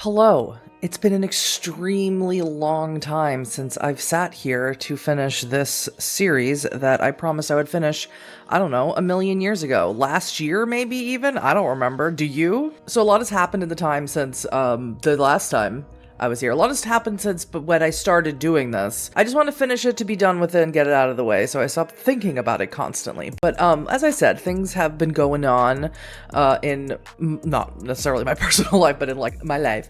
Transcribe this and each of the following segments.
Hello. It's been an extremely long time since I've sat here to finish this series that I promised I would finish, I don't know, a million years ago. Last year, maybe even? I don't remember. Do you? So a lot has happened in the time since the last time I was here. A lot has happened since when I started doing this. I just want to finish it to be done with it and get it out of the way, so I stopped thinking about it constantly. But as I said, things have been going on in not necessarily my personal life, but in like my life.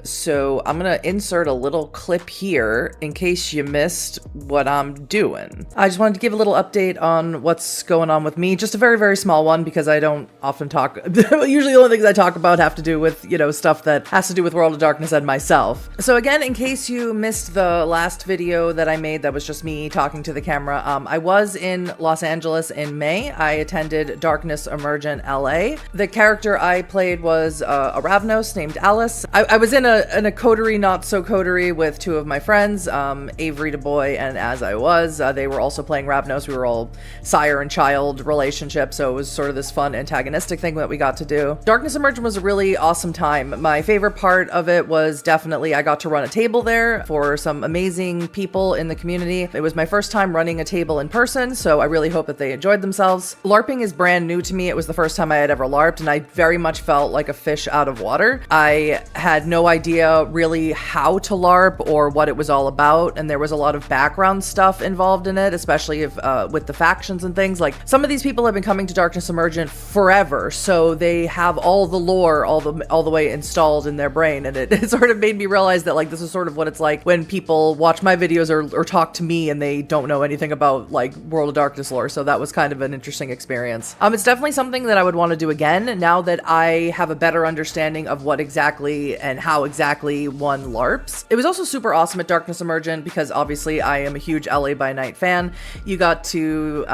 So I'm gonna insert a little clip here in case you missed what I'm doing. I just wanted to give a little update on what's going on with me. Just a very, very small one because I don't often talk. Usually the only things I talk about have to do with, you know, stuff that has to do with World of Darkness and myself. So again, in case you missed the last video that I made that was just me talking to the camera, I was in Los Angeles in May. I attended Darkness Emergent LA. The character I played was a Ravnos named Alice. I was in a coterie, not so coterie, with two of my friends, Avery DeBoy and As I Was. They were also playing Ravnos. We were all sire and child relationship, so it was sort of this fun antagonistic thing that we got to do. Darkness Emergent was a really awesome time. My favorite part of it was definitely I got to run a table there for some amazing people in the community. It was my first time running a table in person, so I really hope that they enjoyed themselves. LARPing is brand new to me. It was the first time I had ever LARPed, and I very much felt like a fish out of water. I had no idea really how to LARP or what it was all about, and there was a lot of background stuff involved in it, especially if, with the factions and things. Like, some of these people have been coming to Darkness Emergent forever, so they have all the lore all the way installed in their brain, and it sort of made me realize that, like, this is sort of what it's like when people watch my videos or talk to me and they don't know anything about, like, World of Darkness lore, so that was kind of an interesting experience. It's definitely something that I would want to do again now that I have a better understanding of what exactly and how exactly one LARPs. It was also super awesome at Darkness Emergent because obviously I am a huge LA by Night fan. You got to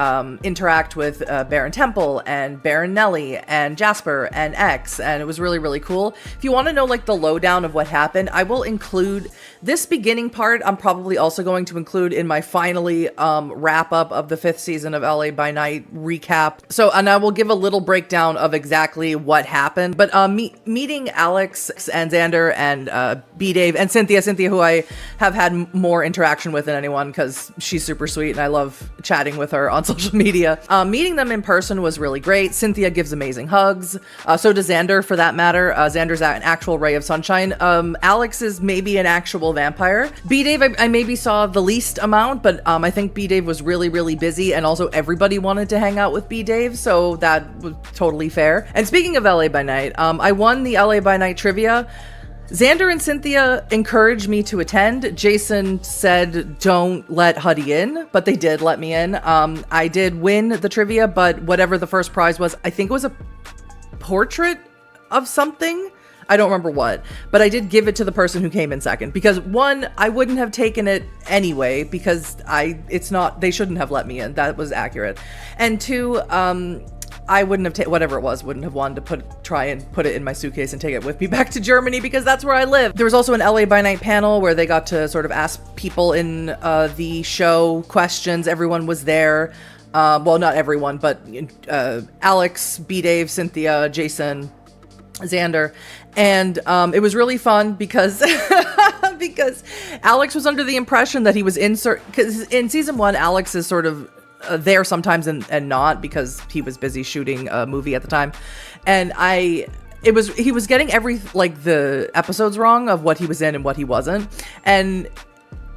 interact with Baron Temple and Baron Nelly and Jasper and X, and it was really, really cool. If you want to know, like, the lowdown of what happened, I will include this beginning part. I'm probably also going to include in my finally wrap up of the 5th season of LA by Night recap. So, and I will give a little breakdown of exactly what happened. But meeting Alex and Xander and B-Dave and Cynthia, who I have had more interaction with than anyone because she's super sweet and I love chatting with her on social media. Meeting them in person was really great. Cynthia gives amazing hugs. So does Xander, for that matter. Xander's an actual ray of sunshine. Alex is maybe an actual vampire. B-Dave, I maybe saw the least amount, but I think B-Dave was really, really busy, and also everybody wanted to hang out with B-Dave, so that was totally fair. And speaking of LA by Night, I won the LA by Night trivia. Xander and Cynthia encouraged me to attend. Jason said don't let Huddy in, but they did let me in. I did win the trivia, but whatever the first prize was, I think it was a portrait of something. I don't remember what, but I did give it to the person who came in second because, one, I wouldn't have taken it anyway because they shouldn't have let me in. That was accurate. And two, I wouldn't have whatever it was, wouldn't have wanted to try and put it in my suitcase and take it with me back to Germany because that's where I live. There was also an LA by Night panel where they got to sort of ask people in the show questions. Everyone was there. Well, not everyone, but Alex, B-Dave, Cynthia, Jason, Xander, and it was really fun because because Alex was under the impression that he was because in season 1 Alex is sort of there sometimes and not because he was busy shooting a movie at the time, and he was getting the episodes wrong of what he was in and what he wasn't, and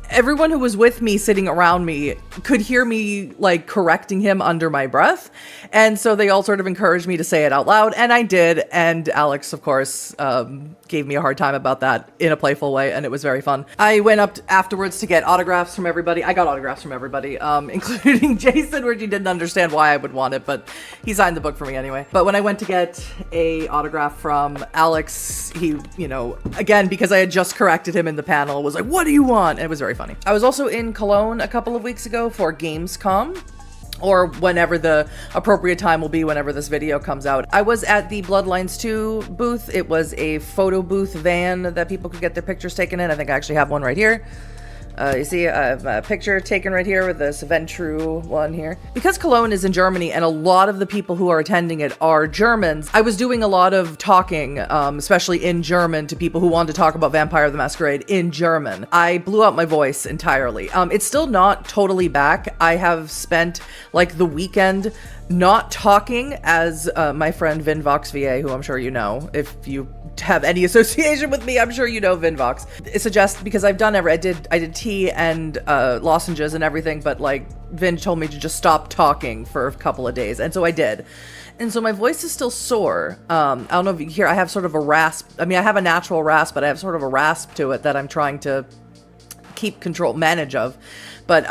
everyone who was with me sitting around me could hear me like correcting him under my breath. And so they all sort of encouraged me to say it out loud. And I did. And Alex, of course, gave me a hard time about that in a playful way. And it was very fun. I went up afterwards to get autographs from everybody. I got autographs from everybody, including Jason, where he didn't understand why I would want it, but he signed the book for me anyway. But when I went to get a autograph from Alex, he, you know, again, because I had just corrected him in the panel, was like, "What do you want?" And it was very funny. I was also in Cologne a couple of weeks ago for Gamescom, or whenever the appropriate time will be whenever this video comes out. I was at the Bloodlines 2 booth. It was a photo booth van that people could get their pictures taken in. I think I actually have one right here. You see a picture taken right here with this Ventru one here. Because Cologne is in Germany and a lot of the people who are attending it are Germans, I was doing a lot of talking, especially in German, to people who wanted to talk about Vampire the Masquerade in German. I blew out my voice entirely. It's still not totally back. I have spent like the weekend not talking, as my friend Vinvox VA, who I'm sure you know, if you have any association with me, I'm sure you know Vinvox. It suggests, because I've done I did tea and lozenges and everything, but like Vin told me to just stop talking for a couple of days, and so I did. And so my voice is still sore. I don't know if you hear, I have sort of a rasp. I mean, I have a natural rasp, but I have sort of a rasp to it that I'm trying to manage of. But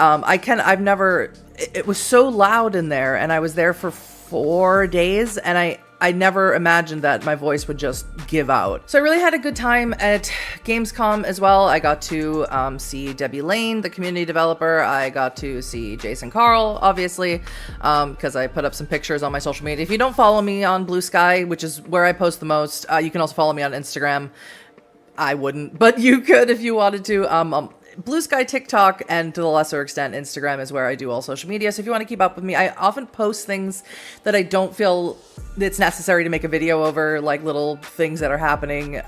it was so loud in there, and I was there for 4 days, and I never imagined that my voice would just give out. So I really had a good time at Gamescom as well. I got to see Debbie Lane, the community developer. I got to see Jason Carl, obviously, because I put up some pictures on my social media. If you don't follow me on Blue Sky, which is where I post the most, you can also follow me on Instagram. I wouldn't, but you could if you wanted to. Blue Sky, TikTok, and to the lesser extent, Instagram is where I do all social media. So if you want to keep up with me, I often post things that I don't feel it's necessary to make a video over, like little things that are happening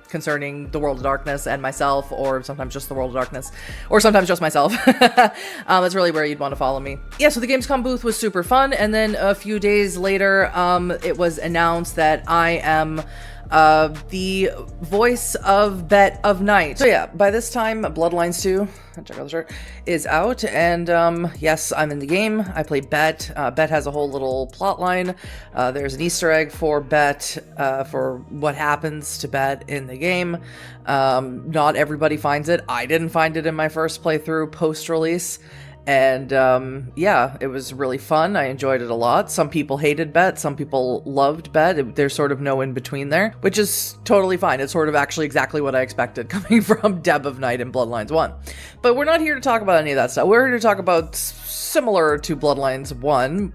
concerning the World of Darkness and myself, or sometimes just the World of Darkness, or sometimes just myself. That's really where you'd want to follow me. Yeah, so the Gamescom booth was super fun. And then a few days later, it was announced that I am the voice of Bet of Night. So yeah, by this time, Bloodlines 2, check out the shirt, is out, and yes, I'm in the game. I play Bet. Bet has a whole little plot line. There's an Easter egg for Bet, for what happens to Bet in the game. Not everybody finds it. I didn't find it in my first playthrough post-release. And yeah, it was really fun. I enjoyed it a lot. Some people hated Bet, some people loved Bet. There's sort of no in between there, which is totally fine. It's sort of actually exactly what I expected coming from Deb of Night in Bloodlines 1. But we're not here to talk about any of that stuff. We're here to talk about, similar to Bloodlines 1,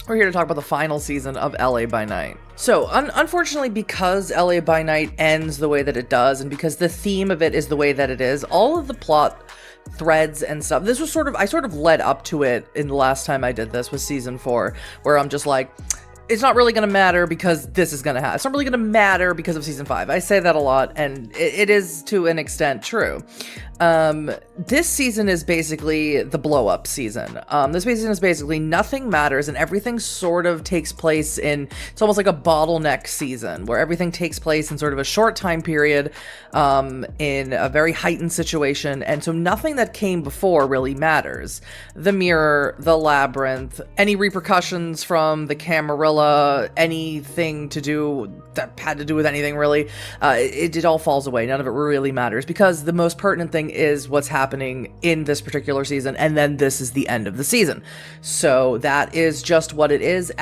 we're here to talk about the final season of LA by Night. So, unfortunately, because LA by Night ends the way that it does, and because the theme of it is the way that it is, all of the plot threads and stuff, this was I sort of led up to it in the last time I did this with season 4, where I'm just like, it's not really going to matter because this is going to happen. It's not really going to matter because of season 5. I say that a lot, and it is to an extent true. This season is basically the blow-up season. This season is basically nothing matters, and everything sort of takes place it's almost like a bottleneck season, where everything takes place in sort of a short time period, in a very heightened situation, and so nothing that came before really matters. The mirror, the labyrinth, any repercussions from the Camarilla, anything to do that had to do with anything really, it all falls away. None of it really matters, because the most pertinent thing is what's happening in this particular season, and then this is the end of the season. So that is just what it is.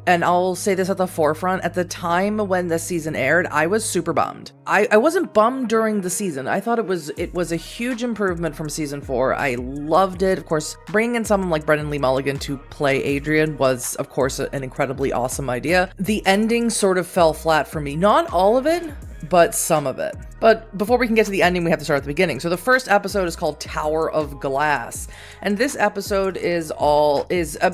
And I'll say this at the forefront, at the time when this season aired, I was super bummed. I wasn't bummed during the season. I thought it was a huge improvement from season 4. I loved it. Of course, bringing in someone like Brendan Lee Mulligan to play Adrian was, of course, an incredibly awesome idea. The ending sort of fell flat for me. Not all of it, but some of it. But before we can get to the ending, we have to start at the beginning. So the first episode is called Tower of Glass. And this episode is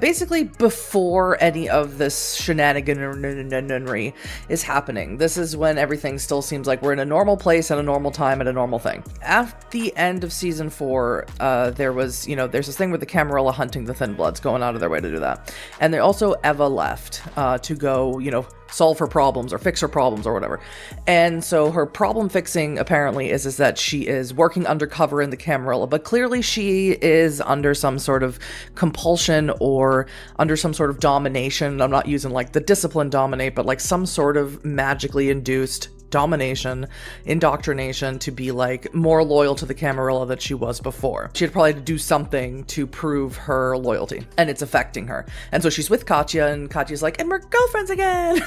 basically before any of this shenaniganry is happening. This is when everything still seems like we're in a normal place at a normal time at a normal thing. At the end of season 4, there's this thing with the Camarilla hunting the Thin Bloods, going out of their way to do that. And there also Eva left to go, solve her problems or fix her problems or whatever. And so her problem fixing apparently is that she is working undercover in the Camarilla, but clearly she is under some sort of compulsion or under some sort of domination. I'm not using like the discipline dominate, but like some sort of magically induced domination, indoctrination to be like more loyal to the Camarilla than she was before. She had probably to do something to prove her loyalty, and it's affecting her. And so she's with Katya, and Katya's like, and we're girlfriends again.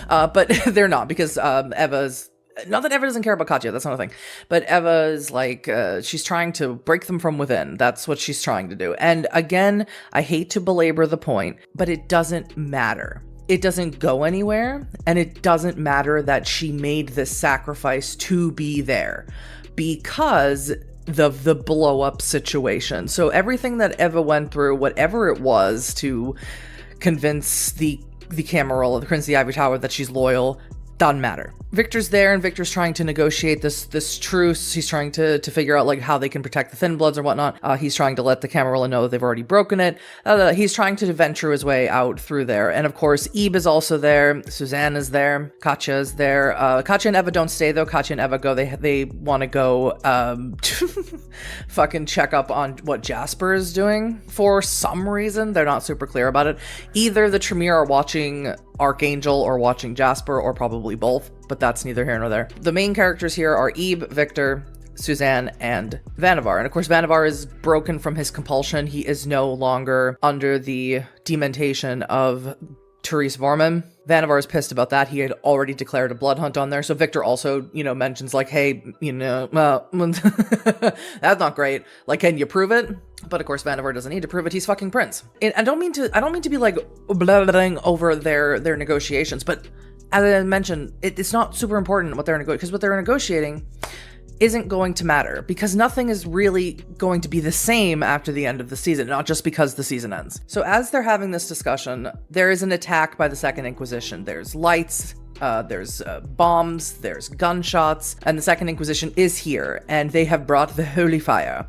But they're not, because Eva's, not that Eva doesn't care about Katya, that's not a thing, but Eva is like, she's trying to break them from within. That's what she's trying to do. And again, I hate to belabor the point, but it doesn't matter. It doesn't go anywhere, and it doesn't matter that she made this sacrifice to be there, because the blow up situation. So everything that Eva went through, whatever it was to convince the Camarilla, the Prince of the Ivory Tower, that she's loyal, doesn't matter. Victor's there, and Victor's trying to negotiate this truce. He's trying to figure out like how they can protect the Thin Bloods or whatnot. He's trying to let the Camarilla know that they've already broken it. He's trying to venture his way out through there. And of course, Ebe is also there. Suzanne is there. Katya is there. Katya and Eva don't stay though. Katya and Eva go. They want to go fucking check up on what Jasper is doing for some reason. They're not super clear about it. Either the Tremere are watching Archangel or watching Jasper, or probably both, but that's neither here nor there. The main characters here are Ebe, Victor, Suzanne, and Vannevar. And of course, Vannevar is broken from his compulsion. He is no longer under the dementation of Therese Vorman. Vannevar is pissed about that. He had already declared a blood hunt on there. So Victor also, mentions like, hey, that's not great. Like, can you prove it? But of course, Vannevar doesn't need to prove it. He's fucking Prince. And I don't mean to be like blah over their negotiations, but as I mentioned, it's not super important what they're negotiating, because what they're negotiating isn't going to matter, because nothing is really going to be the same after the end of the season, not just because the season ends. So as they're having this discussion, there is an attack by the Second Inquisition. There's lights, there's bombs, there's gunshots, and the Second Inquisition is here, and they have brought the holy fire.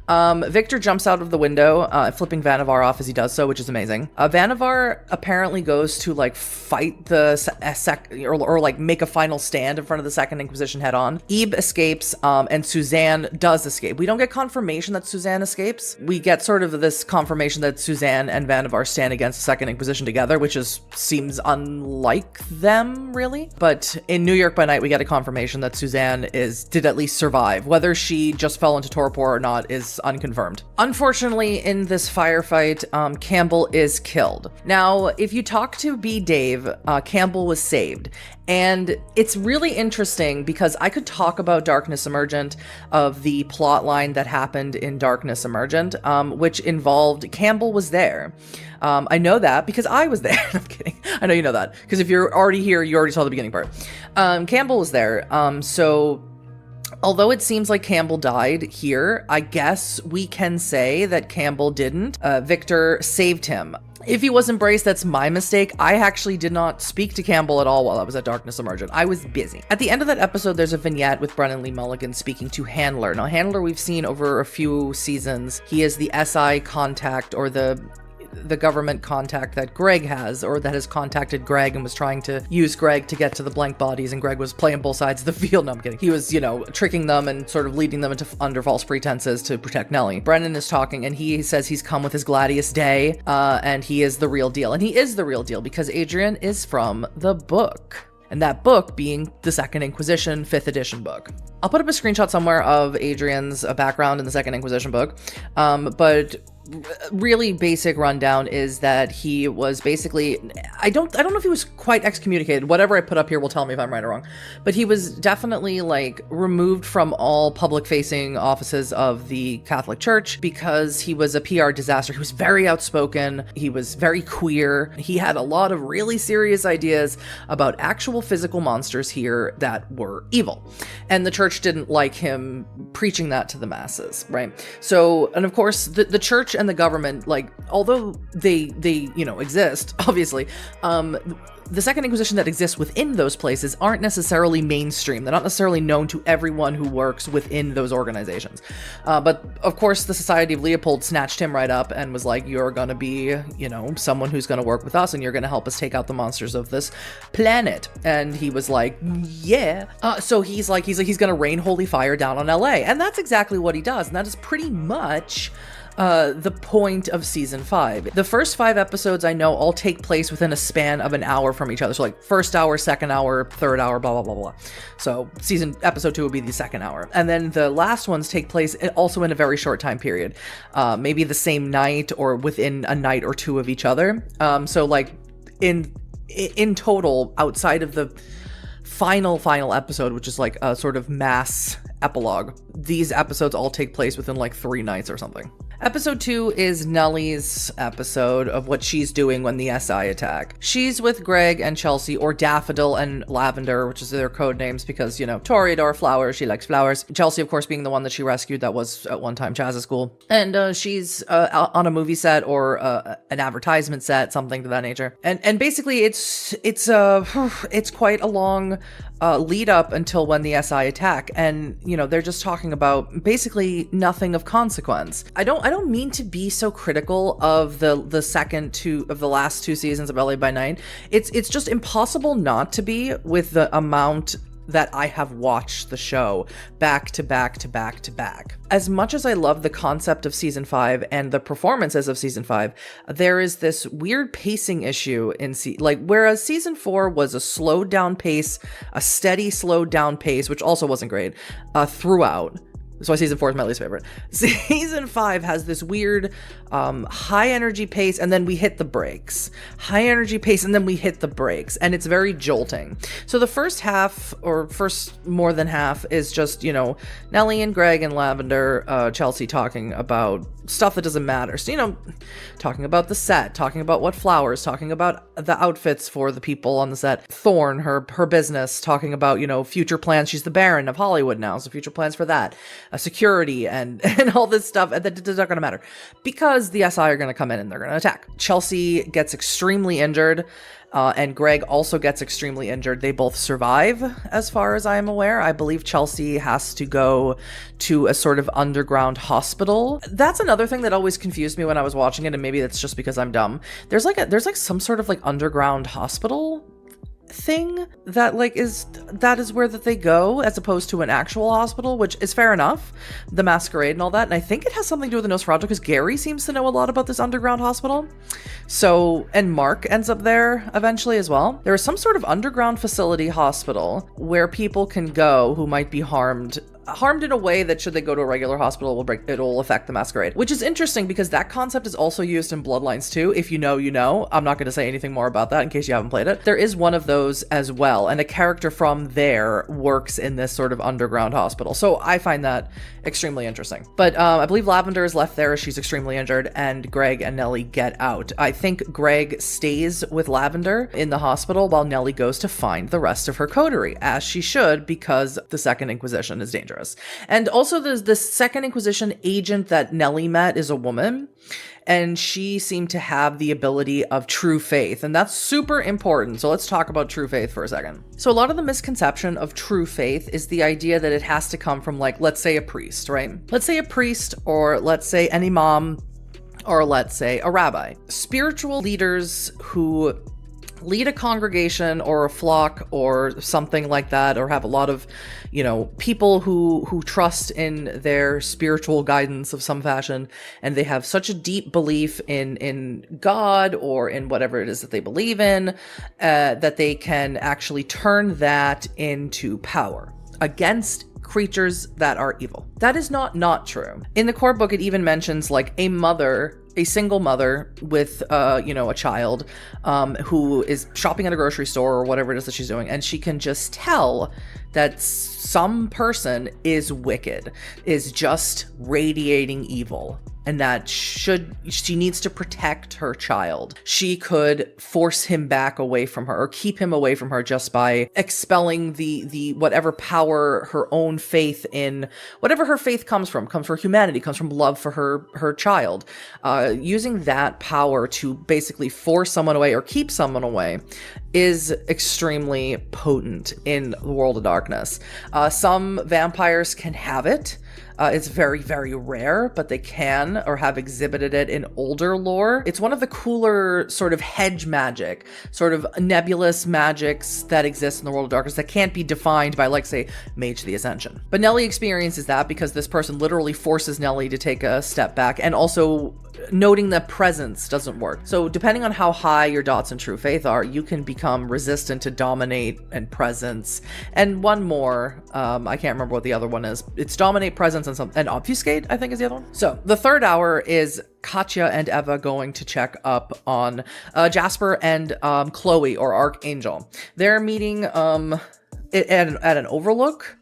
Victor jumps out of the window, flipping Vannevar off as he does so, which is amazing. Vannevar apparently goes to like fight or like make a final stand in front of the Second Inquisition head on. Ebe escapes, and Suzanne does escape. We don't get confirmation that Suzanne escapes. We get sort of this confirmation that Suzanne and Vannevar stand against the Second Inquisition together, which seems unlike them, really. But in New York by Night, we get a confirmation that Suzanne did at least survive. Whether she just fell into torpor or not is unconfirmed. Unfortunately, in this firefight, Campbell is killed. Now, if you talk to B. Dave, Campbell was saved. And it's really interesting because I could talk about Darkness Emergent, of the plot line that happened in Darkness Emergent, which involved Campbell was there. I know that because I was there. I'm kidding. I know you know that because if you're already here, you already saw the beginning part. Campbell was there. So although it seems like Campbell died here, I guess we can say that Campbell didn't. Victor saved him. If he was embraced, that's my mistake. I actually did not speak to Campbell at all while I was at Darkness Emergent. I was busy. At the end of that episode, there's a vignette with Brennan Lee Mulligan speaking to Handler. Now, Handler we've seen over a few seasons. He is the SI contact, or the government contact that Greg has, or that has contacted Greg and was trying to use Greg to get to the blank bodies, and Greg was playing both sides of the field. No, I'm kidding. He was, tricking them and sort of leading them under false pretenses to protect Nellie. Brennan is talking, and he says he's come with his Gladius Day, and he is the real deal. And he is the real deal because Adrian is from the book. And that book being the Second Inquisition 5th edition book. I'll put up a screenshot somewhere of Adrian's background in the Second Inquisition book, but really basic rundown is that he was basically, I don't know if he was quite excommunicated. Whatever I put up here will tell me if I'm right or wrong, but he was definitely like removed from all public facing offices of the Catholic Church because he was a PR disaster. He was very outspoken. He was very queer. He had a lot of really serious ideas about actual physical monsters here that were evil. And the church didn't like him preaching that to the masses, right? So, and of course the church and the government, like, although they exist, obviously, the Second Inquisition that exists within those places aren't necessarily mainstream. They're not necessarily known to everyone who works within those organizations. But of course, the Society of Leopold snatched him right up and was like, you're going to be, someone who's going to work with us, and you're going to help us take out the monsters of this planet. And he was like, yeah. So he's going to rain holy fire down on LA. And that's exactly what he does. And that is pretty much the point of season 5. The first 5 episodes I know all take place within a span of an hour from each other. So like first hour, second hour, third hour, blah, blah, blah, blah. So episode 2 will be the second hour. And then the last ones take place also in a very short time period. Maybe the same night or within a night or two of each other. So like in total, outside of the final episode, which is like a sort of mass epilogue, these episodes all take place within like 3 nights or something. Episode 2 is Nellie's episode of what she's doing when the SI attack. She's with Greg and Chelsea, or Daffodil and Lavender, which is their code names because, you know, Toreador, flowers, she likes flowers. Chelsea, of course, being the one that she rescued that was at one time Chaz's school. And she's on a movie set or an advertisement set, something to that nature. And basically it's quite a long lead up until when the SI attack, and you know, they're just talking about basically nothing of consequence. I don't mean to be so critical of the last two seasons of LA by Night. It's just impossible not to be with the amount that I have watched the show back to back to back to back. As much as I love the concept of season 5 and the performances of season 5, there is this weird pacing issue in whereas season 4 was a slowed down pace, a steady slowed down pace, which also wasn't great, throughout. That's why season 4 is my least favorite. Season 5 has this weird high energy pace, and then we hit the brakes. High energy pace, and then we hit the brakes. And it's very jolting. So the first half, or first more than half, is just, you know, Nellie and Greg and Lavender, Chelsea talking about stuff that doesn't matter. So, you know, talking about the set, talking about what flowers, talking about the outfits for the people on the set. Thorne, her business, talking about, you know, future plans. She's the Baron of Hollywood now, so future plans for that. Security and all this stuff that's not going to matter because the SI are going to come in and they're going to attack. Chelsea gets extremely injured, and Greg also gets extremely injured. They both survive, as far as I am aware. I believe Chelsea has to go to a sort of underground hospital. That's another thing that always confused me when I was watching it, and maybe that's just because I'm dumb. There's like some sort of like underground hospital thing that is where that they go, as opposed to an actual hospital, which is fair enough, the masquerade and all that. And I think it has something to do with the Nosferatu because Gary seems to know a lot about this underground hospital. So, and Mark ends up there eventually as well. There is some sort of underground facility hospital where people can go who might be harmed in a way that should they go to a regular hospital, it'll affect the masquerade, which is interesting because that concept is also used in Bloodlines 2. If you know, you know. I'm not going to say anything more about that in case you haven't played it. There is one of those as well, and a character from there works in this sort of underground hospital. So I find that extremely interesting. But I believe Lavender is left there. She's extremely injured, and Greg and Nellie get out. I think Greg stays with Lavender in the hospital while Nellie goes to find the rest of her coterie, as she should, because the Second Inquisition is dangerous. And also the Second Inquisition agent that Nellie met is a woman, and she seemed to have the ability of true faith, and that's super important. So let's talk about true faith for a second. So a lot of the misconception of true faith is the idea that it has to come from, like, let's say a priest, right? Let's say a priest, or let's say an imam, or let's say a rabbi. Spiritual leaders who lead a congregation or a flock or something like that, or have a lot of, you know, people who trust in their spiritual guidance of some fashion, and they have such a deep belief in God or in whatever it is that they believe in, that they can actually turn that into power against creatures that are evil. That is not true. In the core book, it even mentions like a single mother with, a child who is shopping at a grocery store or whatever it is that she's doing, and she can just tell that some person is wicked, is just radiating evil, and that she needs to protect her child. She could force him back away from her, or keep him away from her, just by expelling the whatever power her own faith in, whatever her faith comes from humanity, comes from love for her child. Using that power to basically force someone away or keep someone away is extremely potent in the World of Darkness. Some vampires can have it. It's very, very rare, but they can or have exhibited it in older lore. It's one of the cooler sort of hedge magic, sort of nebulous magics that exist in the World of Darkness that can't be defined by, like, say, Mage the Ascension. But Nellie experiences that because this person literally forces Nellie to take a step back, and also noting that presence doesn't work. So depending on how high your dots in true faith are, you can become resistant to dominate and presence. And one more, I can't remember what the other one is. It's dominate, presence, and obfuscate, I think is the other one. So the third hour is Katya and Eva going to check up on Jasper and Chloe, or Archangel. They're meeting at an overlook.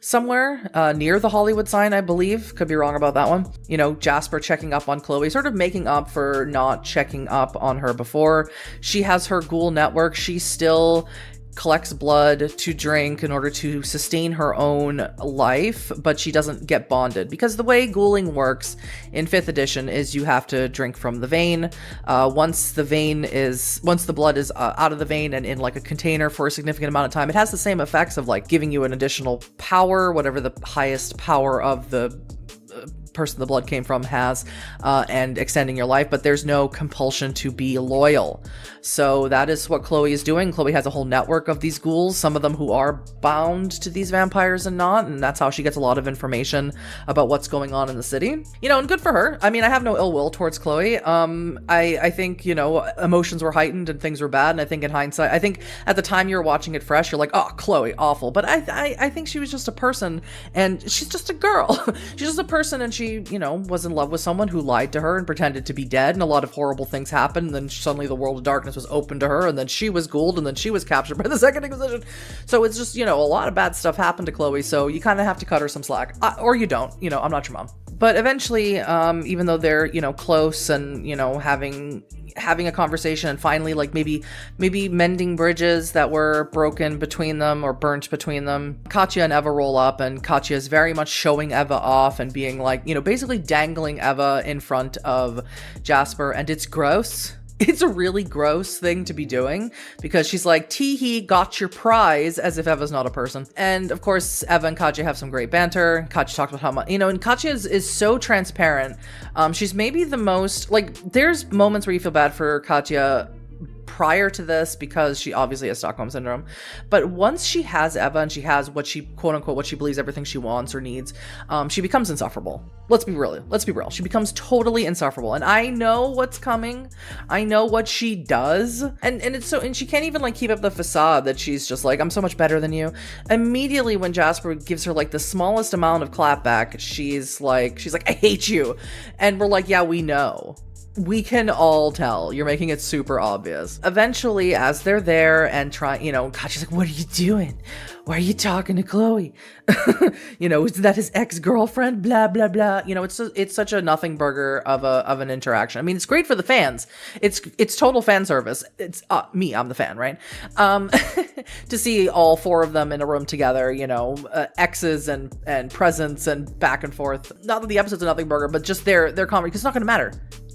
somewhere near the Hollywood sign, I believe. Could be wrong about that one. You know, Jasper checking up on Chloe, sort of making up for not checking up on her before. She has her ghoul network. She still collects blood to drink in order to sustain her own life, but she doesn't get bonded, because the way ghouling works in 5th edition is you have to drink from the vein. Once the blood is out of the vein and in like a container for a significant amount of time, it has the same effects of like giving you an additional power, whatever the highest power of the person the blood came from has, and extending your life, but there's no compulsion to be loyal. So that is what Chloe is doing. Chloe has a whole network of these ghouls, some of them who are bound to these vampires and not, and that's how she gets a lot of information about what's going on in the city. You know, and good for her. I mean, I have no ill will towards Chloe. I think, you know, emotions were heightened and things were bad, and I think in hindsight, I think at the time you were watching it fresh, you're like, oh, Chloe, awful. But I think she was just a person, and she's just a girl. She's just a person, and she, you know, was in love with someone who lied to her and pretended to be dead, and a lot of horrible things happened, and then suddenly the world of darkness was open to her, and then she was ghouled, and then she was captured by the Second Inquisition. So it's just, you know, a lot of bad stuff happened to Chloe, so you kind of have to cut her some slack. Or you don't, you know, I'm not your mom. But eventually, even though they're, you know, close and, you know, having a conversation and finally like maybe mending bridges that were broken between them or burnt between them, Katya and Eva roll up, and Katya is very much showing Eva off and being like, you know, basically dangling Eva in front of Jasper, and it's gross. It's a really gross thing to be doing, because she's like, tee-hee, got your prize, as if Eva's not a person. And of course, Eva and Katya have some great banter. Katya talked about how much, you know, and Katya is so transparent. She's maybe the most, like, there's moments where you feel bad for Katya prior to this because she obviously has Stockholm Syndrome. But once she has Eva and she has what she, quote unquote, what she believes everything she wants or needs, she becomes insufferable. Let's be real. She becomes totally insufferable. And I know what's coming. I know what she does. And it's so, and she can't even like keep up the facade that she's just like, I'm so much better than you. Immediately when Jasper gives her like the smallest amount of clapback, she's like, I hate you. And we're like, yeah, we know. We can all tell. You're making it super obvious. Eventually, as they're there and trying, you know, God, she's like, what are you doing? Why are you talking to Chloe? You know, is that his ex-girlfriend? Blah, blah, blah. You know, it's such a nothing burger of an interaction. I mean, it's great for the fans. It's total fan service. It's me, I'm the fan, right? To see all four of them in a room together, you know, exes and presents and back and forth. Not that the episode's a nothing burger, but just their comedy, because it's not going to matter.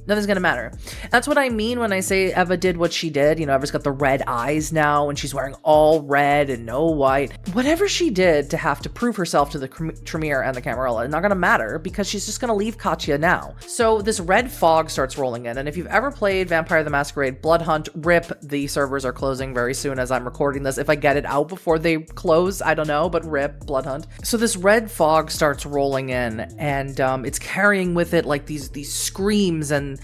Nothing's gonna matter. That's what I mean when I say Eva did what she did. You know, Eva's got the red eyes now, and she's wearing all red and no white. Whatever she did to have to prove herself to the Tremere and the Camarilla, it's not gonna matter, because she's just gonna leave Katya now. So this red fog starts rolling in, and if you've ever played Vampire the Masquerade Blood Hunt, RIP, the servers are closing very soon as I'm recording this. If I get it out before they close, I don't know, but RIP, Blood Hunt. So this red fog starts rolling in, and it's carrying with it like these screams and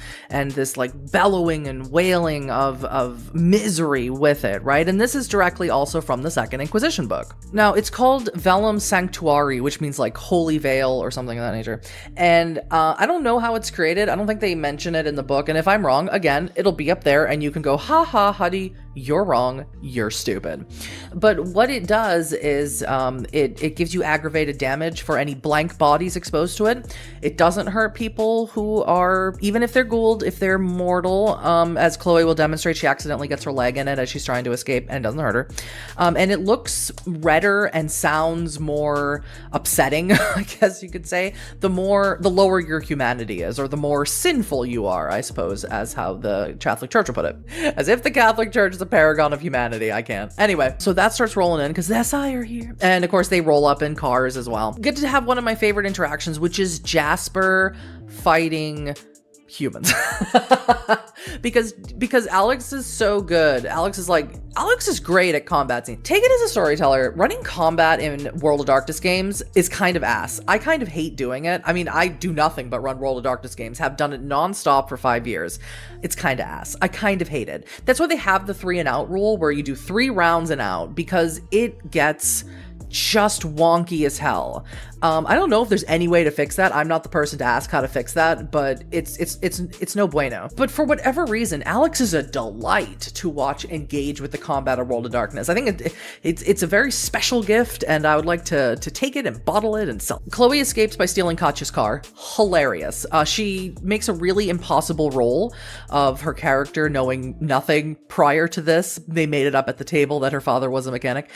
this like bellowing and wailing of misery with it, right? And this is directly also from the Second Inquisition book. Now, it's called Velum Sanctuari, which means like holy veil or something of that nature. And I don't know how it's created. I don't think they mention it in the book. And if I'm wrong, again, it'll be up there and you can go, ha ha, Huddy, you're wrong, you're stupid. But what it does is it gives you aggravated damage for any blank bodies exposed to it. It doesn't hurt people who are, even if they're ghouled, if they're mortal, as Chloe will demonstrate, she accidentally gets her leg in it as she's trying to escape, and it doesn't hurt her. And it looks redder and sounds more upsetting, I guess you could say, the lower your humanity is, or the more sinful you are, I suppose, as how the Catholic Church will put it. As if the Catholic Church is a paragon of humanity. I can't. Anyway, so that starts rolling in because the SI are here. And of course, they roll up in cars as well. Get to have one of my favorite interactions, which is Jasper fighting humans. because Alex is so good. Alex is great at combat scenes. Take it as a storyteller, running combat in World of Darkness games is kind of ass. I kind of hate doing it. I mean, I do nothing but run World of Darkness games, have done it nonstop for 5 years. It's kind of ass. I kind of hate it. That's why they have the 3 and out rule, where you do 3 rounds and out, because it gets just wonky as hell. I don't know if there's any way to fix that. I'm not the person to ask how to fix that, but it's no bueno. But for whatever reason, Alex is a delight to watch engage with the combat of World of Darkness. I think it's a very special gift, and I would like to take it and bottle it and sell it. Chloe escapes by stealing Katya's car. Hilarious. She makes a really impossible role of her character knowing nothing prior to this. They made it up at the table that her father was a mechanic.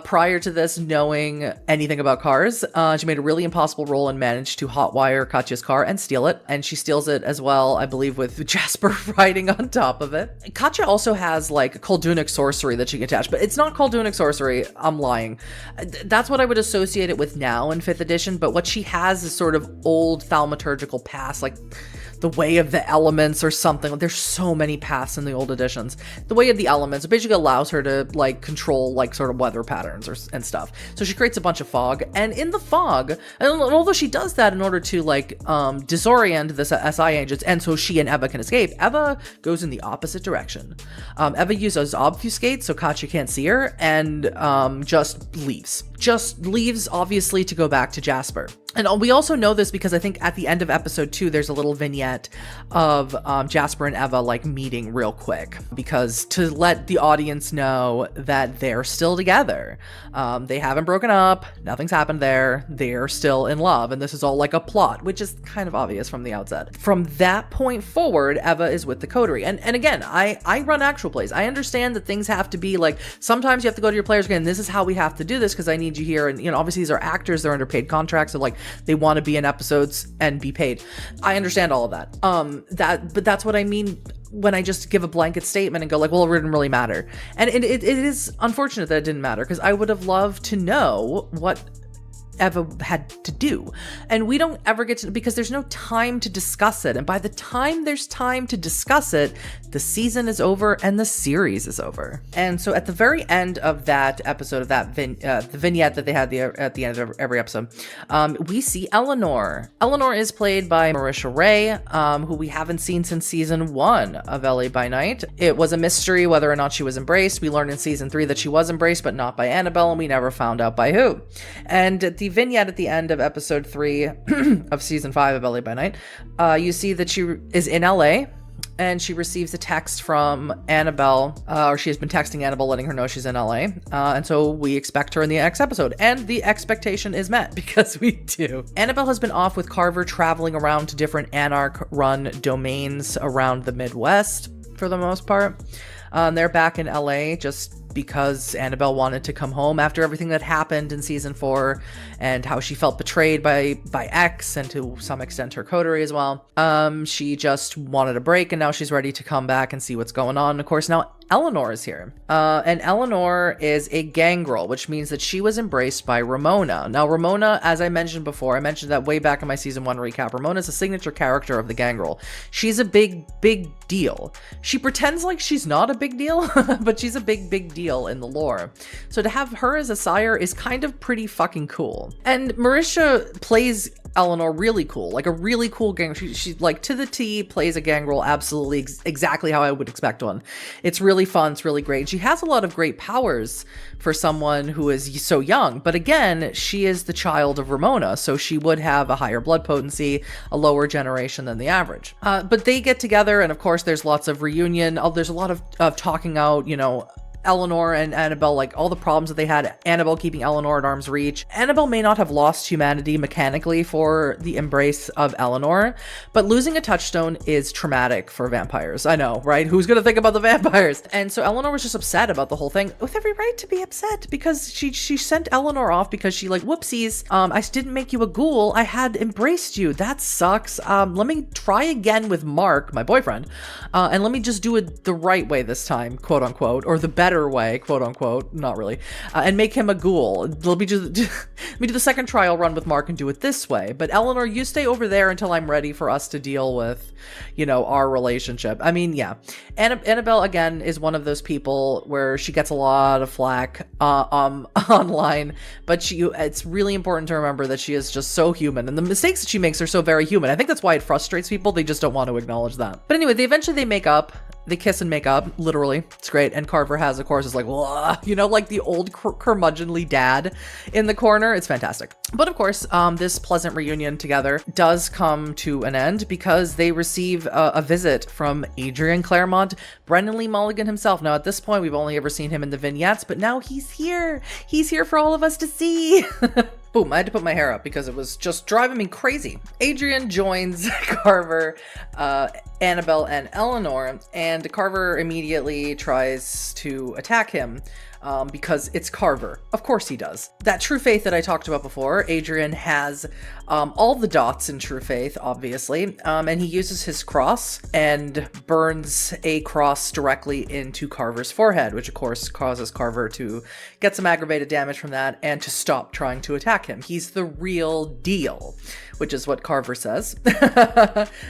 Prior to this, knowing anything about cars, she made a really impossible role and managed to hotwire Katya's car and steal it. And she steals it as well, I believe, with Jasper riding on top of it. Katya also has like Koldunic sorcery that she can attach, but it's not Koldunic sorcery. I'm lying. That's what I would associate it with now in 5th edition, but what she has is sort of old thaumaturgical paths, like the Way of the Elements or something. There's so many paths in the old editions. The Way of the Elements basically allows her to like control like sort of weather patterns and stuff. So she creates a bunch of fog, and in the fog, and although she does that in order to like disorient the SI agents, and so she and Eva can escape, Eva goes in the opposite direction. Eva uses obfuscate so Katya can't see her, and just leaves obviously to go back to Jasper. And we also know this because I think at the end of episode 2, there's a little vignette of Jasper and Eva like meeting real quick, because to let the audience know that they're still together. They haven't broken up. Nothing's happened there. They're still in love. And this is all like a plot, which is kind of obvious from the outset. From that point forward, Eva is with the coterie. And again, I run actual plays. I understand that things have to be like, sometimes you have to go to your players again, this is how we have to do this because I need you here. And, you know, obviously these are actors, they're under paid contracts. So like, they want to be in episodes and be paid. I understand all of that. But that's what I mean when I just give a blanket statement and go like, well, it didn't really matter. And it is unfortunate that it didn't matter, because I would have loved to know what Eva had to do. And we don't ever get to, because there's no time to discuss it. And by the time there's time to discuss it, the season is over and the series is over. And so at the very end of that episode of that the vignette that they had at the end of every episode, we see Eleanor. Eleanor is played by Marisha Ray, who we haven't seen since season 1 of LA by Night. It was a mystery whether or not she was embraced. We learned in season 3 that she was embraced, but not by Annabelle, and we never found out by who. And at the vignette at the end of episode 3 of season 5 of LA by Night, you see that she is in LA, and she receives a text from Annabelle, or she has been texting Annabelle letting her know she's in LA. And so we expect her in the next episode. And the expectation is met, because we do. Annabelle has been off with Carver, traveling around to different Anarch-run domains around the Midwest for the most part. They're back in LA just because Annabelle wanted to come home after everything that happened in season 4 and how she felt betrayed by X and to some extent her coterie as well. She just wanted a break, and now she's ready to come back and see what's going on. And of course, now Eleanor is here. And Eleanor is a gangrel, which means that she was embraced by Ramona. Now, Ramona, as I mentioned before, I mentioned that way back in my season 1 recap, Ramona is a signature character of the gangrel. She's a big deal. She pretends like she's not a big deal, but she's a big deal in the lore. So to have her as a sire is kind of pretty fucking cool. And Marisha plays Eleanor really cool, like a really cool gang. She like to the T plays a gangrel absolutely exactly how I would expect one. It's really fun. It's really great. She has a lot of great powers for someone who is so young. But again, she is the child of Ramona, so she would have a higher blood potency, a lower generation than the average. But they get together, and of course, there's lots of reunion. There's a lot of talking out, you know, Eleanor and Annabelle, like all the problems that they had, Annabelle keeping Eleanor at arm's reach. Annabelle may not have lost humanity mechanically for the embrace of Eleanor, but losing a touchstone is traumatic for vampires. I know, right? Who's gonna think about the vampires? And so Eleanor was just upset about the whole thing, with every right to be upset, because she sent Eleanor off because she like, whoopsies, I didn't make you a ghoul, I had embraced you, that sucks. Let me try again with Mark, my boyfriend, and let me just do it the right way this time, quote unquote, or the better way, quote unquote, not really, and make him a ghoul. Let me do the second trial run with Mark and do it this way. But Eleanor, you stay over there until I'm ready for us to deal with, you know, our relationship. I mean, yeah. Annabelle, again, is one of those people where she gets a lot of flack online, but it's really important to remember that she is just so human, and the mistakes that she makes are so very human. I think that's why it frustrates people. They just don't want to acknowledge that. But anyway, they eventually make up. They kiss and make up, literally. It's great. And Carver has, of course, is like, like the old curmudgeonly dad in the corner. It's fantastic. But of course, this pleasant reunion together does come to an end because they receive a visit from Adrian Claremont, Brendan Lee Mulligan himself. Now, at this point, we've only ever seen him in the vignettes, but now he's here. He's here for all of us to see. Boom, I had to put my hair up because it was just driving me crazy. Adrian joins Carver, Annabelle, and Eleanor, and Carver immediately tries to attack him. Because it's Carver. Of course he does. That true faith that I talked about before, Adrian has all the dots in true faith, obviously, and he uses his cross and burns a cross directly into Carver's forehead, which of course causes Carver to get some aggravated damage from that and to stop trying to attack him. He's the real deal, which is what Carver says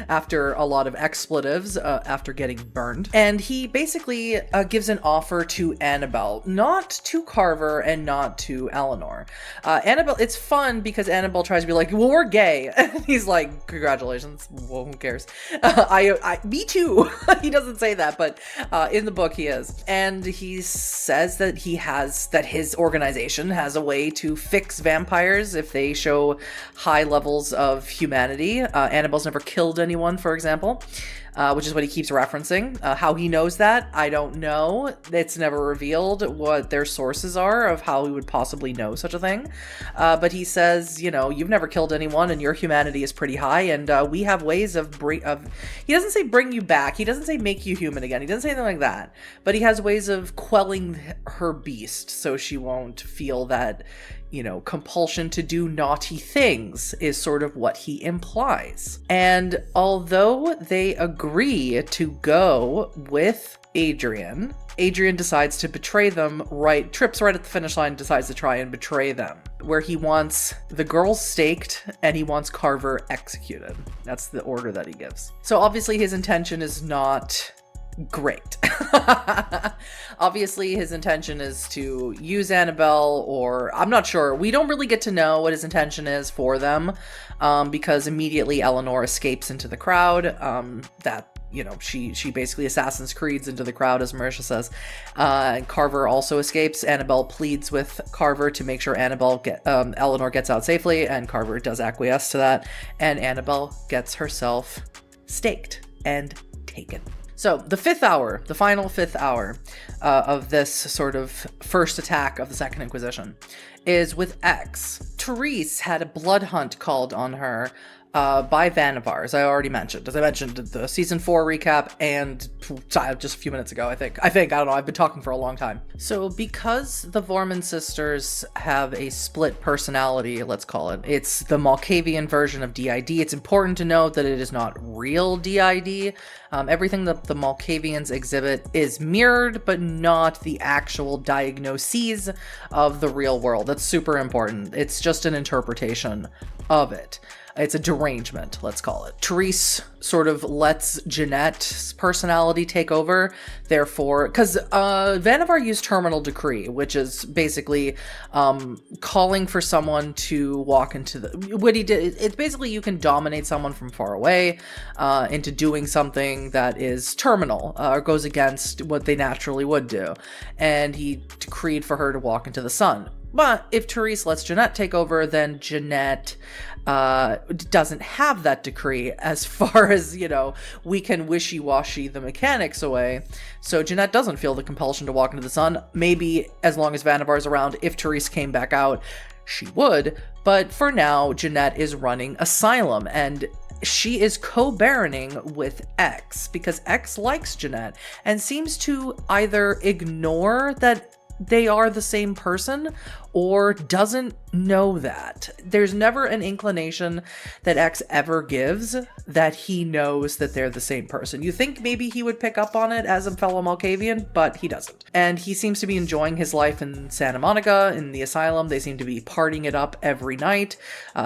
after a lot of expletives after getting burned. And he basically gives an offer to Annabelle, not to Carver and not to Eleanor. Annabelle, it's fun because Annabelle tries to be like, well, we're gay. And he's like, congratulations. Well, who cares? Me too. He doesn't say that, but in the book he is. And he says that that his organization has a way to fix vampires if they show high levels of humanity. Annabelle's never killed anyone, for example, which is what he keeps referencing. How he knows that, I don't know. It's never revealed what their sources are of how he would possibly know such a thing. But he says, you've never killed anyone and your humanity is pretty high, and we have ways of he doesn't say bring you back. He doesn't say make you human again. He doesn't say anything like that. But he has ways of quelling her beast so she won't feel that, compulsion to do naughty things is sort of what he implies. And although they agree to go with Adrian decides to betray them, trips right at the finish line, decides to try and betray them, where he wants the girls staked and he wants Carver executed. That's the order that he gives. So obviously his intention is not great. Obviously his intention is to use Annabelle, or I'm not sure. We don't really get to know what his intention is for them, because immediately Eleanor escapes into the crowd. She basically Assassin's Creeds into the crowd, as Marisha says. Carver also escapes. Annabelle pleads with Carver to make sure Eleanor gets out safely, and Carver does acquiesce to that, and Annabelle gets herself staked and taken. So the final fifth hour of this sort of first attack of the Second Inquisition is with X. Therese had a blood hunt called on her by Vannevar, as I already mentioned. As I mentioned the season 4 recap and just a few minutes ago, I think, I don't know, I've been talking for a long time. So because the Vorman sisters have a split personality, let's call it, it's the Malkavian version of DID. It's important to note that it is not real DID. Everything that the Malkavians exhibit is mirrored, but not the actual diagnoses of the real world. That's super important. It's just an interpretation of it. It's a derangement, let's call it. Therese sort of lets Jeanette's personality take over, therefore, because Vannevar used Terminal Decree, which is basically calling for someone to walk into what he did, it's basically you can dominate someone from far away into doing something that is terminal, or goes against what they naturally would do. And he decreed for her to walk into the sun. But if Therese lets Jeanette take over, then Jeanette doesn't have that decree as far as, we can wishy-washy the mechanics away. So Jeanette doesn't feel the compulsion to walk into the sun. Maybe as long as Vannevar's around, if Therese came back out, she would. But for now, Jeanette is running Asylum, and she is co-baroning with X because X likes Jeanette and seems to either ignore that they are the same person or doesn't know that. There's never an inclination that X ever gives that he knows that they're the same person. You think maybe he would pick up on it as a fellow Malkavian, but he doesn't. And he seems to be enjoying his life in Santa Monica, in the asylum. They seem to be partying it up every night.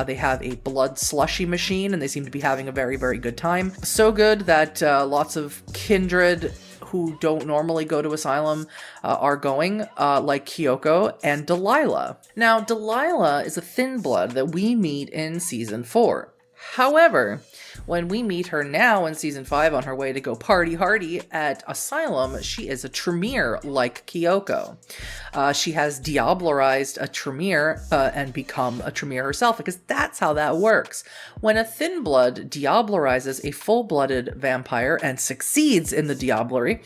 They have a blood slushy machine, and they seem to be having a very, very good time. So good that lots of kindred who don't normally go to Asylum are going, like Kyoko and Delilah. Now, Delilah is a thin blood that we meet in season 4. However, when we meet her now in season 5 on her way to go party hardy at Asylum, she is a Tremere like Kyoko. She has diablerized a Tremere and become a Tremere herself, because that's how that works. When a thin blood diablerizes a full-blooded vampire and succeeds in the diablerie,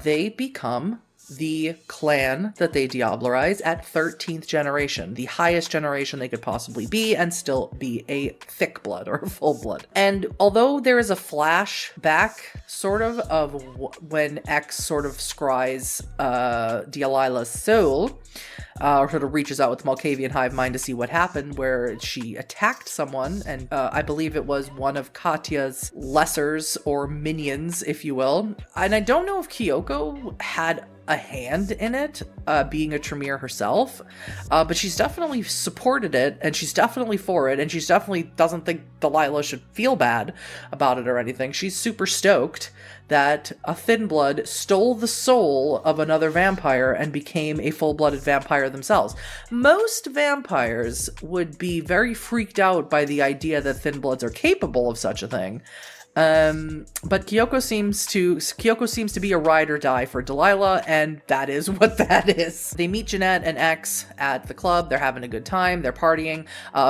they become the clan that they diablerize at 13th generation, the highest generation they could possibly be, and still be a thick blood or a full blood. And although there is a flashback sort of when X sort of scries Delilah's soul, or sort of reaches out with the Malkavian hive mind to see what happened, where she attacked someone, and I believe it was one of Katya's lessers or minions, if you will. And I don't know if Kyoko had a hand in it, being a Tremere herself, but she's definitely supported it, and she's definitely for it, and she's definitely doesn't think Delilah should feel bad about it or anything. She's super stoked that a thin blood stole the soul of another vampire and became a full-blooded vampire themselves. Most vampires would be very freaked out by the idea that thin bloods are capable of such a thing. But Kyoko seems to be a ride or die for Delilah, and that is what that is. They meet Jeanette and X at the club. They're having a good time. They're partying.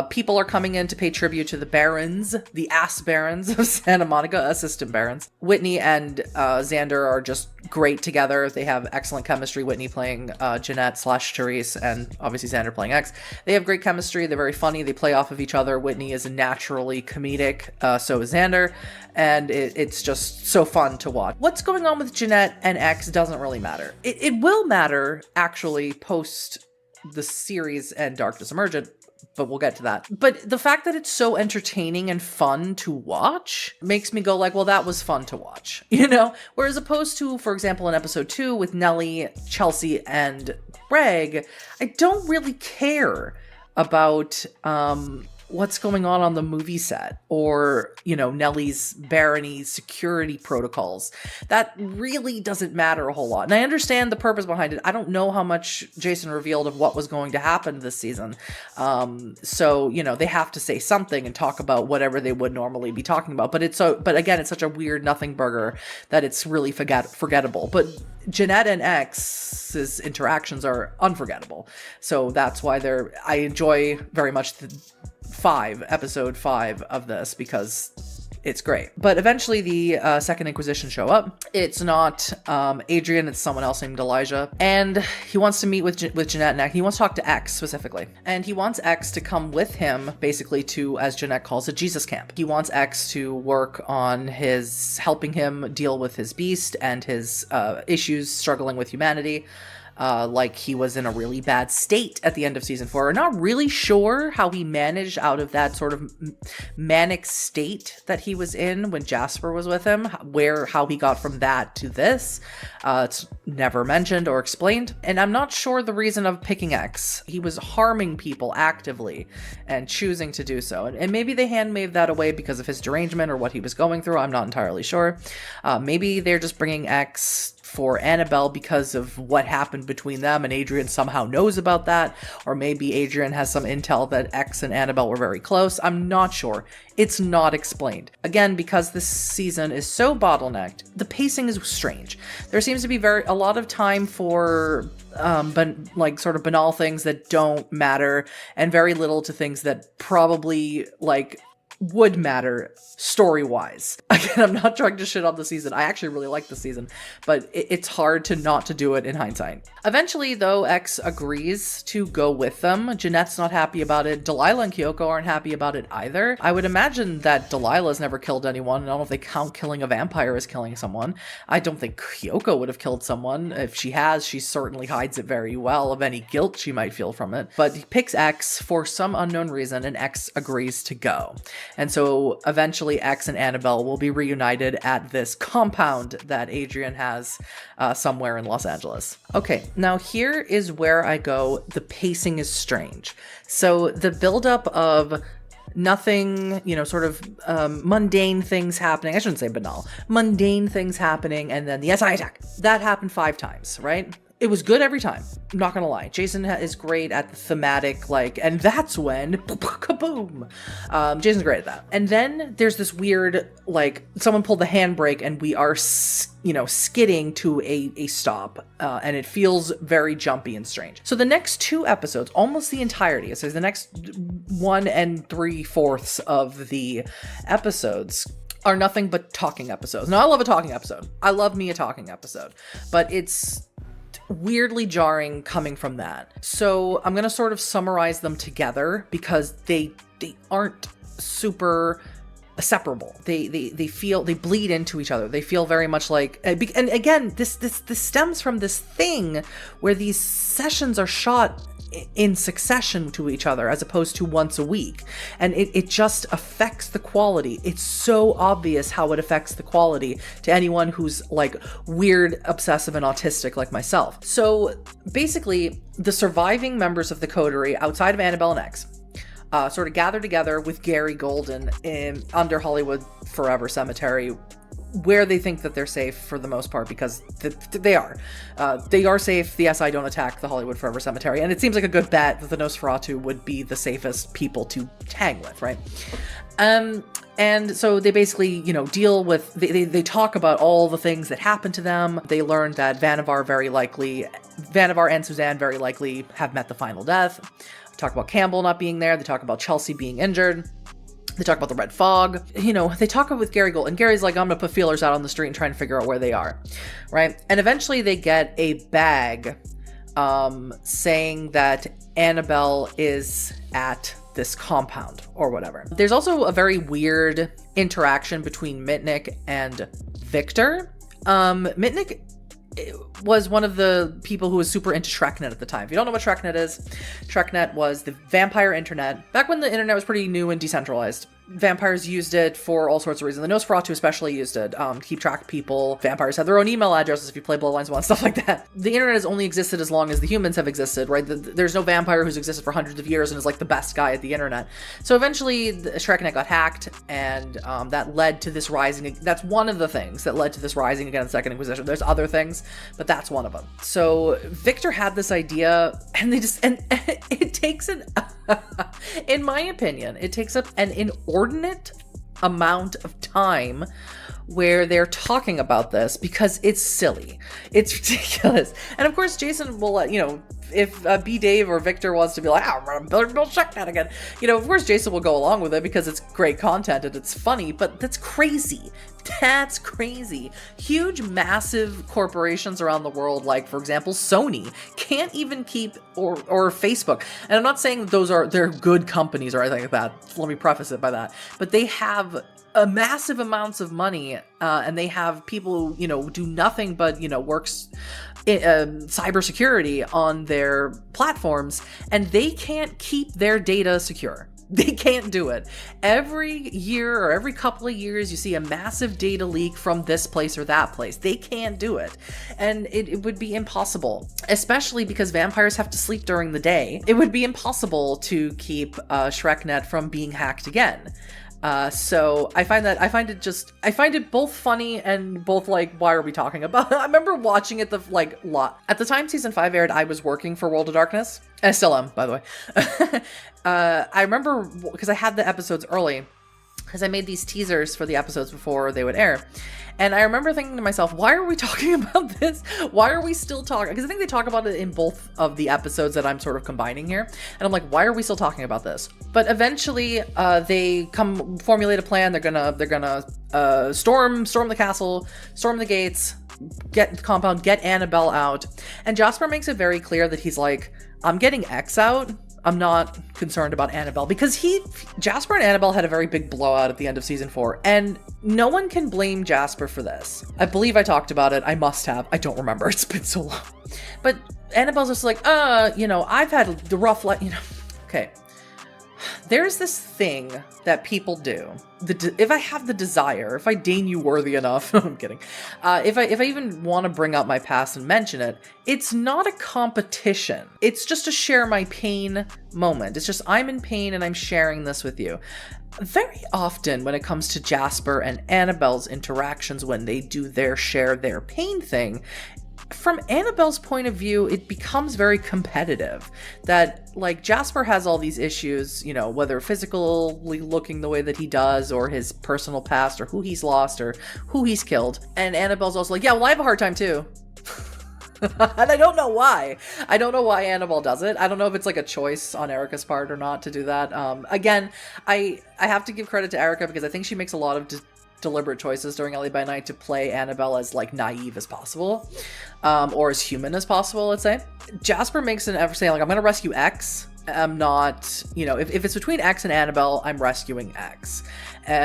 People are coming in to pay tribute to the Barons, the ass Barons of Santa Monica, assistant Barons. Whitney and Xander are just great together. They have excellent chemistry. Whitney playing Jeanette / Therese, and obviously Xander playing X. They have great chemistry. They're very funny. They play off of each other. Whitney is naturally comedic. So is Xander. And it's just so fun to watch. What's going on with Jeanette and X doesn't really matter. It will matter, actually, post the series and Darkness Emergent, but we'll get to that. But the fact that it's so entertaining and fun to watch makes me go like, well, that was fun to watch, you know? Whereas opposed to, for example, in episode 2 with Nellie, Chelsea, and Greg, I don't really care about what's going on the movie set, or, you know, Nellie's barony security protocols. That really doesn't matter a whole lot. And I understand the purpose behind it. I don't know how much Jason revealed of what was going to happen this season. So, you know, they have to say something and talk about whatever they would normally be talking about. But again, it's such a weird nothing burger that it's really forgettable. But Jeanette and X's interactions are unforgettable. So that's why I enjoy very much episode 5 of this, because it's great. But eventually the Second Inquisition show up. It's not Adrian, it's someone else named Elijah. And he wants to meet with Jeanette and X. He wants to talk to X specifically. And he wants X to come with him, basically to, as Jeanette calls it, Jesus camp. He wants X to work on helping him deal with his beast and his issues struggling with humanity. Like he was in a really bad state at the end of season 4. We're not really sure how he managed out of that sort of manic state that he was in when Jasper was with him, how he got from that to this. It's never mentioned or explained. And I'm not sure the reason of picking X. He was harming people actively and choosing to do so. And maybe they handmade that away because of his derangement or what he was going through. I'm not entirely sure. Maybe they're just bringing X for Annabelle because of what happened between them, and Adrian somehow knows about that, or maybe Adrian has some intel that X and Annabelle were very close. I'm not sure. It's not explained. Again, because this season is so bottlenecked, the pacing is strange. There seems to be a lot of time for sort of banal things that don't matter, and very little to things that probably would matter story-wise. Again, I'm not trying to shit on the season. I actually really like the season, but it's hard to not to do it in hindsight. Eventually, though, X agrees to go with them. Jeanette's not happy about it. Delilah and Kyoko aren't happy about it either. I would imagine that Delilah's never killed anyone. I don't know if they count killing a vampire as killing someone. I don't think Kyoko would have killed someone. If she has, she certainly hides it very well of any guilt she might feel from it. But he picks X for some unknown reason, and X agrees to go. And so eventually X and Annabelle will be reunited at this compound that Adrian has somewhere in Los Angeles. Okay, now here is where I go, the pacing is strange. So the buildup of nothing, sort of mundane things happening. I shouldn't say banal. Mundane things happening, and then the SI attack. That happened 5 times, right? it was good every time. I'm not gonna lie. Jason is great at the thematic, like, and that's when, kaboom. Jason's great at that. And then there's this weird, like, someone pulled the handbrake and we are, skidding to a stop. And it feels very jumpy and strange. So the next 2 episodes, almost the entirety, so the next 1 3/4 of the episodes are nothing but talking episodes. Now, I love a talking episode. I love me a talking episode. But it's weirdly jarring coming from that. So I'm going to sort of summarize them together because they aren't super separable. They bleed into each other. They feel very much like, and again, this stems from this thing where these sessions are shot in succession to each other as opposed to once a week, and it just affects the quality. It's so obvious how it affects the quality to anyone who's like weird, obsessive, and autistic like myself. So basically, the surviving members of the coterie outside of Annabelle and X sort of gather together with Gary Golden under Hollywood Forever Cemetery, where they think that they're safe for the most part, because they are. They are safe. The SI don't attack the Hollywood Forever Cemetery. And it seems like a good bet that the Nosferatu would be the safest people to hang with, right? And so they basically, deal with, they talk about all the things that happened to them. They learned that Vannevar and Suzanne very likely have met the final death. They talk about Campbell not being there. They talk about Chelsea being injured. They talk about the red fog. They talk with Gary Gold, and Gary's like, I'm gonna put feelers out on the street and try and figure out where they are, right? And eventually they get a bag saying that Annabelle is at this compound or whatever. There's also a very weird interaction between Mitnick and Victor. Mitnick was one of the people who was super into ShrekNet at the time. If you don't know what ShrekNet is, ShrekNet was the vampire internet. Back when the internet was pretty new and decentralized, vampires used it for all sorts of reasons. The Nosferatu especially used it to keep track of people. Vampires had their own email addresses if you play Bloodlines 1, stuff like that. The internet has only existed as long as the humans have existed, right? There's no vampire who's existed for hundreds of years and is like the best guy at the internet. So eventually, ShrekNet got hacked, and that led to this rising. That's one of the things that led to this rising against Second Inquisition. There's other things, but that's one of them. So Victor had this idea, and it takes in my opinion, it takes up an inordinate amount of time where they're talking about this because it's silly. It's ridiculous. And of course, Jason will let, if B. Dave or Victor wants to be like, I'm going to build ShrekNet again, of course Jason will go along with it because it's great content and it's funny, but that's crazy. That's crazy. Huge, massive corporations around the world, like, for example, Sony, can't even keep, or Facebook. And I'm not saying they're good companies or anything like that. Let me preface it by that. But they have massive amounts of money, and they have people who, do nothing but, works cybersecurity on their platforms, and they can't keep their data secure. They can't do it. Every year or every couple of years, you see a massive data leak from this place or that place. They can't do it. And it would be impossible, especially because vampires have to sleep during the day. It would be impossible to keep ShrekNet from being hacked again. So I find it both funny and both like, why are we talking about it? I remember watching it lot. At the time season 5 aired, I was working for World of Darkness. I still am, by the way. I remember because I had the episodes early, because I made these teasers for the episodes before they would air. And I remember thinking to myself, why are we talking about this? Why are we still talking? Because I think they talk about it in both of the episodes that I'm sort of combining here. And I'm like, why are we still talking about this? But eventually, they formulate a plan. They're gonna storm the castle, storm the gates, get the compound, get Annabelle out. And Jasper makes it very clear that he's like, I'm getting X out. I'm not concerned about Annabelle, because Jasper and Annabelle had a very big blowout at the end of season 4, and no one can blame Jasper for this. I believe I talked about it. I must have. I don't remember. It's been so long. But Annabelle's just like, I've had the rough life, Okay. There's this thing that people do. If I have the desire, if I deign you worthy enough, I'm kidding. If I even want to bring up my past and mention it, it's not a competition. It's just a share my pain moment. It's just, I'm in pain and I'm sharing this with you. Very often when it comes to Jasper and Annabelle's interactions, when they do their share their pain thing, from Annabelle's point of view, it becomes very competitive. That, like, Jasper has all these issues, you know, whether physically looking the way that he does, or his personal past, or who he's lost, or who he's killed. And Annabelle's also like, yeah, well, I have a hard time too. And I don't know why. I don't know why Annabelle does it. I don't know if it's like a choice on Erica's part or not to do that. Again, I have to give credit to Erica because I think she makes a lot of deliberate choices during Ellie by Night to play Annabelle as like naive as possible, or as human as possible, let's say. Jasper makes an effort saying like, I'm gonna rescue X. I'm not, you know, if it's between X and Annabelle, I'm rescuing X.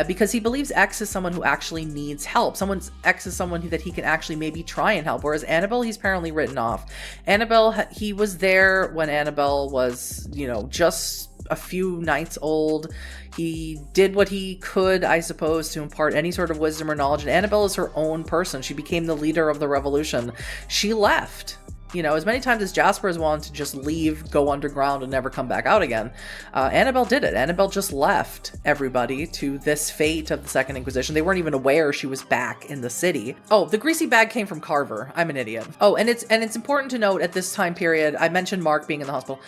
Because he believes X is someone who actually needs help. X is someone that he can actually maybe try and help. Whereas Annabelle, he's apparently written off. Annabelle, he was there when Annabelle was, you know, just a few nights old. He did what he could, I suppose, to impart any sort of wisdom or knowledge. And Annabelle is her own person. She became the leader of the revolution. She left. You know, as many times as Jasper has wanted to just leave, go underground, and never come back out again, Annabelle did it. Annabelle just left everybody to this fate of the Second Inquisition. They weren't even aware she was back in the city. Oh, the greasy bag came from Carver. I'm an idiot. Oh, and it's important to note at this time period, I mentioned Mark being in the hospital.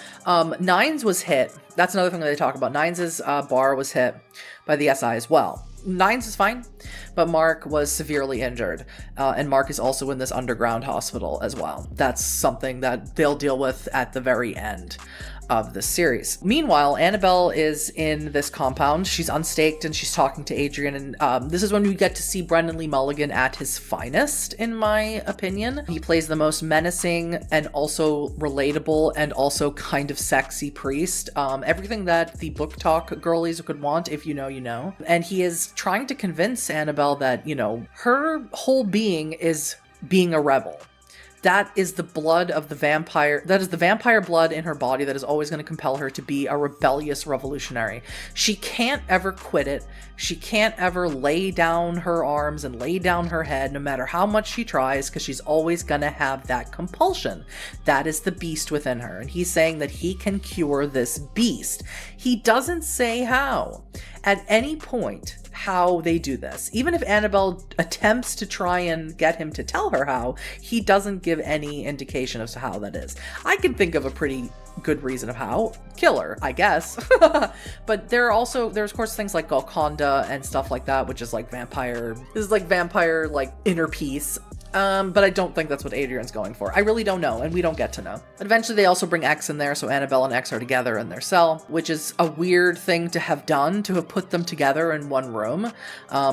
Nines was hit. That's another thing that they talk about. Nines' bar was hit by the SI as well. Nines is fine, but Mark was severely injured, and Mark is also in this underground hospital as well. That's something that they'll deal with at the very end of the series. Meanwhile, Annabelle is in this compound. She's unstaked and she's talking to Adrian, and this is when we get to see Brendan Lee Mulligan at his finest, in my opinion. He plays the most menacing and also relatable and also kind of sexy priest. Everything that the book talk girlies could want. If you know, you know. And he is trying to convince Annabelle that, you know, her whole being is being a rebel. That is the blood of the vampire. That is the vampire blood in her body that is always going to compel her to be a rebellious revolutionary. She can't ever quit it. She can't ever lay down her arms and lay down her head, no matter how much she tries, because she's always going to have that compulsion. That is the beast within her. And he's saying that he can cure this beast. He doesn't say how. At any point, how they do this. Even if Annabelle attempts to try and get him to tell her how, he doesn't give any indication as to how that is. I can think of a pretty good reason of how. Killer, I guess. But there's of course things like Golconda and stuff like that, which is like vampire, like inner peace. But I don't think that's what Adrian's going for. I really don't know, and we don't get to know. But eventually they also bring X in there, so Annabelle and X are together in their cell, which is a weird thing to have done, to have put them together in one room,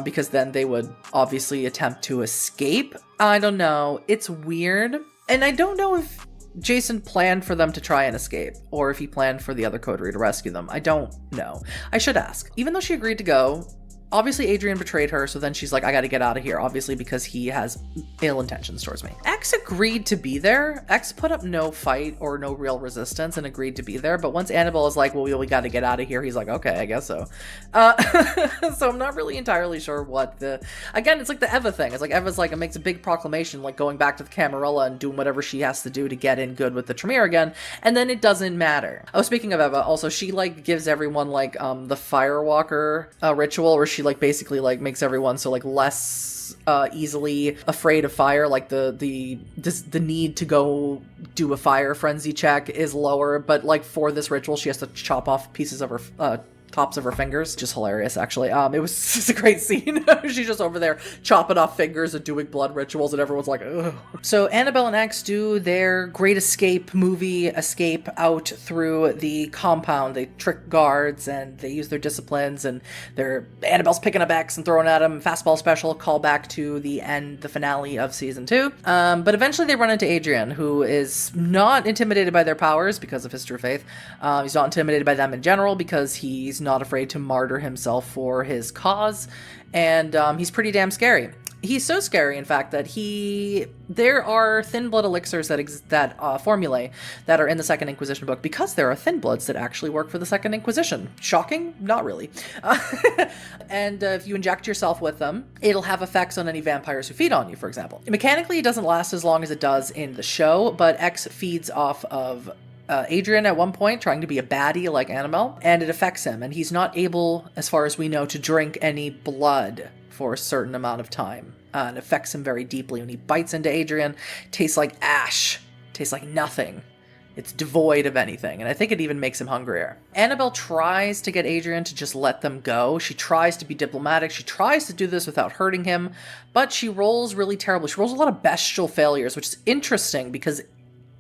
because then they would obviously attempt to escape. I don't know. It's weird. And I don't know if Jason planned for them to try and escape, or if he planned for the other coterie to rescue them. I don't know. I should ask. Even though she agreed to go, obviously Adrian betrayed her, so then she's like, I gotta get out of here, obviously because he has ill intentions towards me. X agreed to be there. X put up no fight or no real resistance and agreed to be there, but once Annabelle is like, well, we gotta get out of here, he's like, okay, I guess so. So I'm not really entirely sure what again, it's like the Eva thing. It's like Eva's like, it makes a big proclamation, like going back to the Camarilla and doing whatever she has to do to get in good with the Tremere again, and then it doesn't matter. Oh, speaking of Eva, also, she like gives everyone like the Firewalker ritual, where she like basically like makes everyone so like less easily afraid of fire, like the need to go do a fire frenzy check is lower, but like for this ritual she has to chop off pieces of her tops of her fingers. Just hilarious, actually. It was just a great scene. She's just over there chopping off fingers and doing blood rituals, and everyone's like, ugh. So Annabelle and X do their great escape out through the compound. They trick guards and they use their disciplines, and Annabelle's picking up X and throwing at him. Fastball special, call back to the finale of season 2. But eventually they run into Adrian, who is not intimidated by their powers because of his true faith. He's not intimidated by them in general because he's not afraid to martyr himself for his cause, and he's pretty damn scary. He's so scary, in fact, that there are thin blood elixirs that formulae that are in the Second Inquisition book, because there are thin bloods that actually work for the Second Inquisition. Shocking? Not really. And if you inject yourself with them, it'll have effects on any vampires who feed on you, for example. Mechanically, it doesn't last as long as it does in the show, but X feeds off of Adrian at one point, trying to be a baddie like Annabelle, and it affects him, and he's not able, as far as we know, to drink any blood for a certain amount of time. and affects him very deeply. When he bites into Adrian, tastes like ash, tastes like nothing. It's devoid of anything, and I think it even makes him hungrier. Annabelle tries to get Adrian to just let them go. She tries to be diplomatic. She tries to do this without hurting him, but she rolls really terribly. She rolls a lot of bestial failures, which is interesting because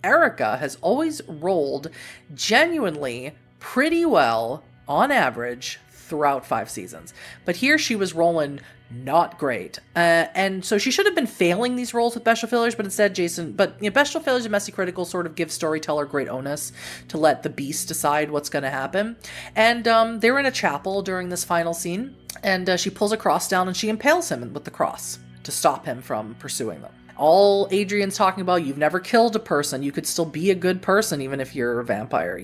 Erica has always rolled genuinely pretty well, on average, throughout 5 seasons. But here she was rolling not great. And so she should have been failing these rolls with bestial failures, but instead bestial failures and messy critical sort of give storyteller great onus to let the beast decide what's going to happen. And they're in a chapel during this final scene, and she pulls a cross down and she impales him with the cross to stop him from pursuing them. All Adrian's talking about, you've never killed a person. You could still be a good person even if you're a vampire.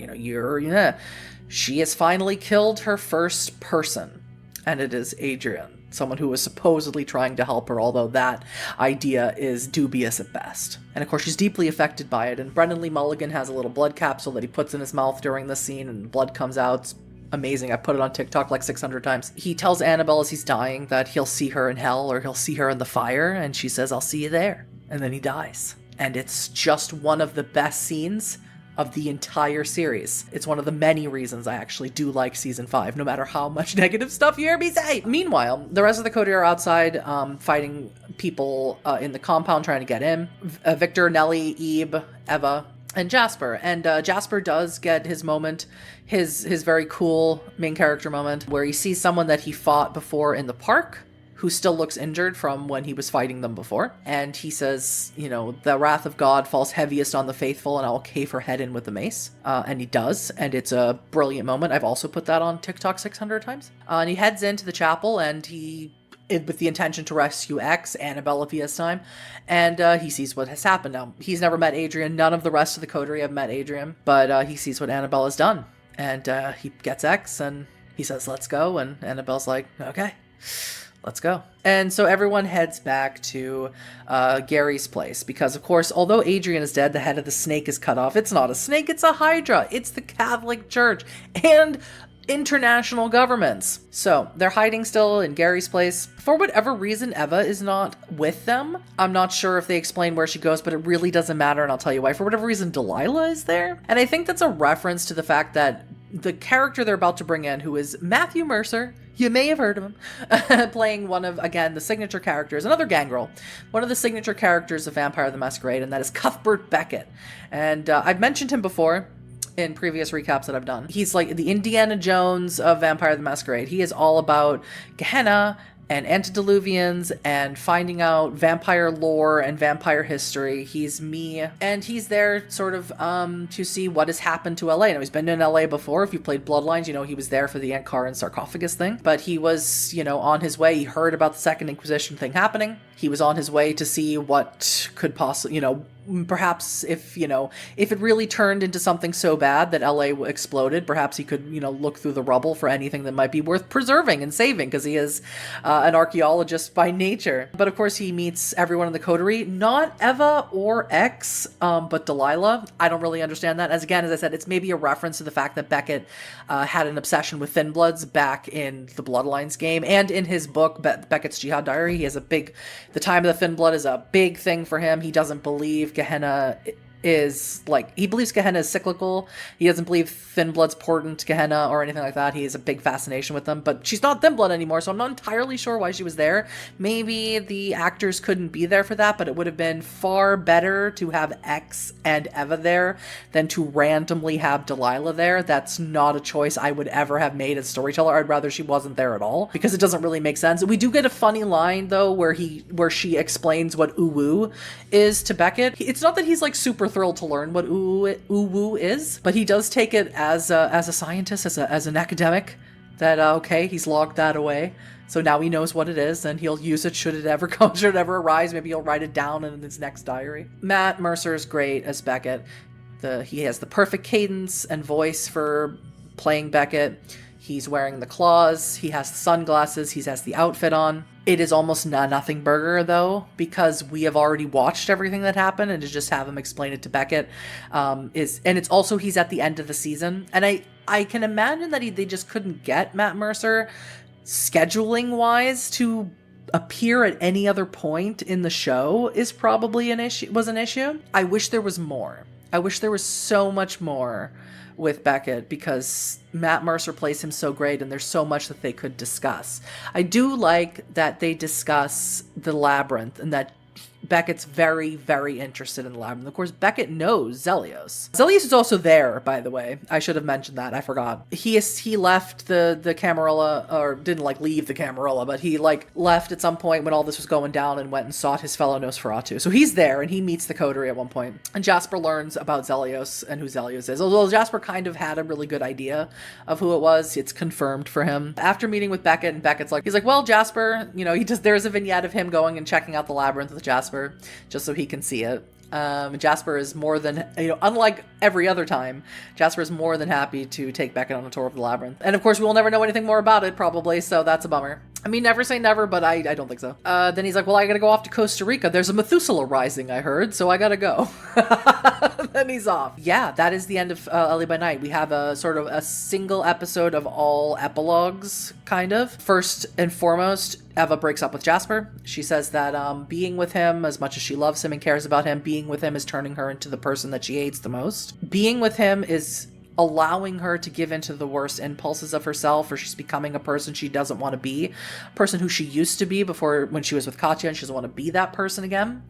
She has finally killed her first person, and it is Adrian, someone who was supposedly trying to help her, although that idea is dubious at best. And of course, she's deeply affected by it, and Brendan Lee Mulligan has a little blood capsule that he puts in his mouth during this scene, and blood comes out. It's amazing. I put it on TikTok like 600 times. He tells Annabelle as he's dying that he'll see her in hell or he'll see her in the fire, and she says, "I'll see you there." And then he dies. And it's just one of the best scenes of the entire series. It's one of the many reasons I actually do like season 5, no matter how much negative stuff you hear me say. Meanwhile, the rest of the coterie are outside fighting people in the compound trying to get in. Victor, Nellie, Ebe, Eva, and Jasper. And Jasper does get his moment, his very cool main character moment, where he sees someone that he fought before in the park, who still looks injured from when he was fighting them before. And he says, the wrath of God falls heaviest on the faithful, and I'll cave her head in with the mace. And he does, and it's a brilliant moment. I've also put that on TikTok 600 times. And he heads into the chapel, and with the intention to rescue X, Annabelle if he has time, and he sees what has happened. Now, he's never met Adrian. None of the rest of the coterie have met Adrian, but he sees what Annabelle has done. And he gets X, and he says, "Let's go," and Annabelle's like, "Okay. Let's go." And so everyone heads back to Gary's place because, of course, although Adrian is dead, the head of the snake is cut off. It's not a snake, it's a hydra. It's the Catholic Church and international governments. So they're hiding still in Gary's place. For whatever reason, Eva is not with them. I'm not sure if they explain where she goes, but it really doesn't matter, and I'll tell you why. For whatever reason, Delilah is there. And I think that's a reference to the fact that the character they're about to bring in, who is Matthew Mercer, you may have heard of him, playing one of, again, the signature characters, another gangrel, one of the signature characters of Vampire the Masquerade, and that is Cuthbert Beckett. And I've mentioned him before in previous recaps that I've done. He's like the Indiana Jones of Vampire the Masquerade. He is all about Gehenna and antediluvians and finding out vampire lore and vampire history. He's me, and he's there sort of to see what has happened to LA. Now, he's been in LA before. If you played Bloodlines, he was there for the Aunt Karen sarcophagus thing, but he was, on his way. He heard about the Second Inquisition thing happening. He was on his way to see what could possibly, perhaps if it really turned into something so bad that LA exploded, perhaps he could, look through the rubble for anything that might be worth preserving and saving, because he is an archaeologist by nature. But of course he meets everyone in the coterie, not Eva or X, but Delilah. I don't really understand that. As I said, it's maybe a reference to the fact that Beckett had an obsession with Thin Bloods back in the Bloodlines game, and in his book, Beckett's Jihad Diary, he has the time of the Thin Blood is a big thing for him. He doesn't believe Gehenna is he believes Gehenna is cyclical. He doesn't believe Thin Blood's portent to Gehenna or anything like that. He has a big fascination with them, but she's not Thin Blood anymore, so I'm not entirely sure why she was there. Maybe the actors couldn't be there for that, but it would have been far better to have X and Eva there than to randomly have Delilah there. That's not a choice I would ever have made as storyteller. I'd rather she wasn't there at all, because it doesn't really make sense. We do get a funny line though where she explains what uwu is to Beckett. It's not that he's super thrilled to learn what uwu is, but he does take it as a scientist, as an academic, that okay, he's logged that away, so now he knows what it is, and he'll use it should it ever arise. Maybe he'll write it down in his next diary. Matt Mercer is great as Beckett. He has the perfect cadence and voice for playing Beckett. He's wearing the claws, he has the sunglasses, he has the outfit on. It is almost a nothing burger, though, because we have already watched everything that happened, and to just have him explain it to Beckett and it's also, he's at the end of the season, and I can imagine that they just couldn't get Matt Mercer scheduling-wise to appear at any other point in the show is probably an issue. I wish there was more. I wish there was so much more with Beckett, because Matt Mercer plays him so great and there's so much that they could discuss. I do like that they discuss the labyrinth and that Beckett's very, very interested in the labyrinth. Of course, Beckett knows Zelios. Zelios is also there, by the way. I should have mentioned that. I forgot. He left the Camarilla, or didn't leave the Camarilla, but he left at some point when all this was going down and went and sought his fellow Nosferatu. So he's there and he meets the coterie at one point. And Jasper learns about Zelios and who Zelios is. Although Jasper kind of had a really good idea of who it was, it's confirmed for him. After meeting with Beckett, and Beckett's he's like, well, Jasper, there's a vignette of him going and checking out the labyrinth with Jasper, just so he can see it. Jasper is more than, unlike every other time, Jasper is more than happy to take Beckett on a tour of the labyrinth. And of course, we will never know anything more about it, probably, so that's a bummer. I mean, never say never, but I don't think so. Then he's like, well, I gotta go off to Costa Rica. There's a Methuselah rising, I heard, so I gotta go. Then he's off. Yeah, that is the end of Ellie by Night. We have a sort of a single episode of all epilogues, kind of. First and foremost, Eva breaks up with Jasper. She says that being with him, as much as she loves him and cares about him, being with him is turning her into the person that she hates the most. Being with him is allowing her to give into the worst impulses of herself, or she's becoming a person she doesn't want to be, a person who she used to be before when she was with Katya, and she doesn't want to be that person again.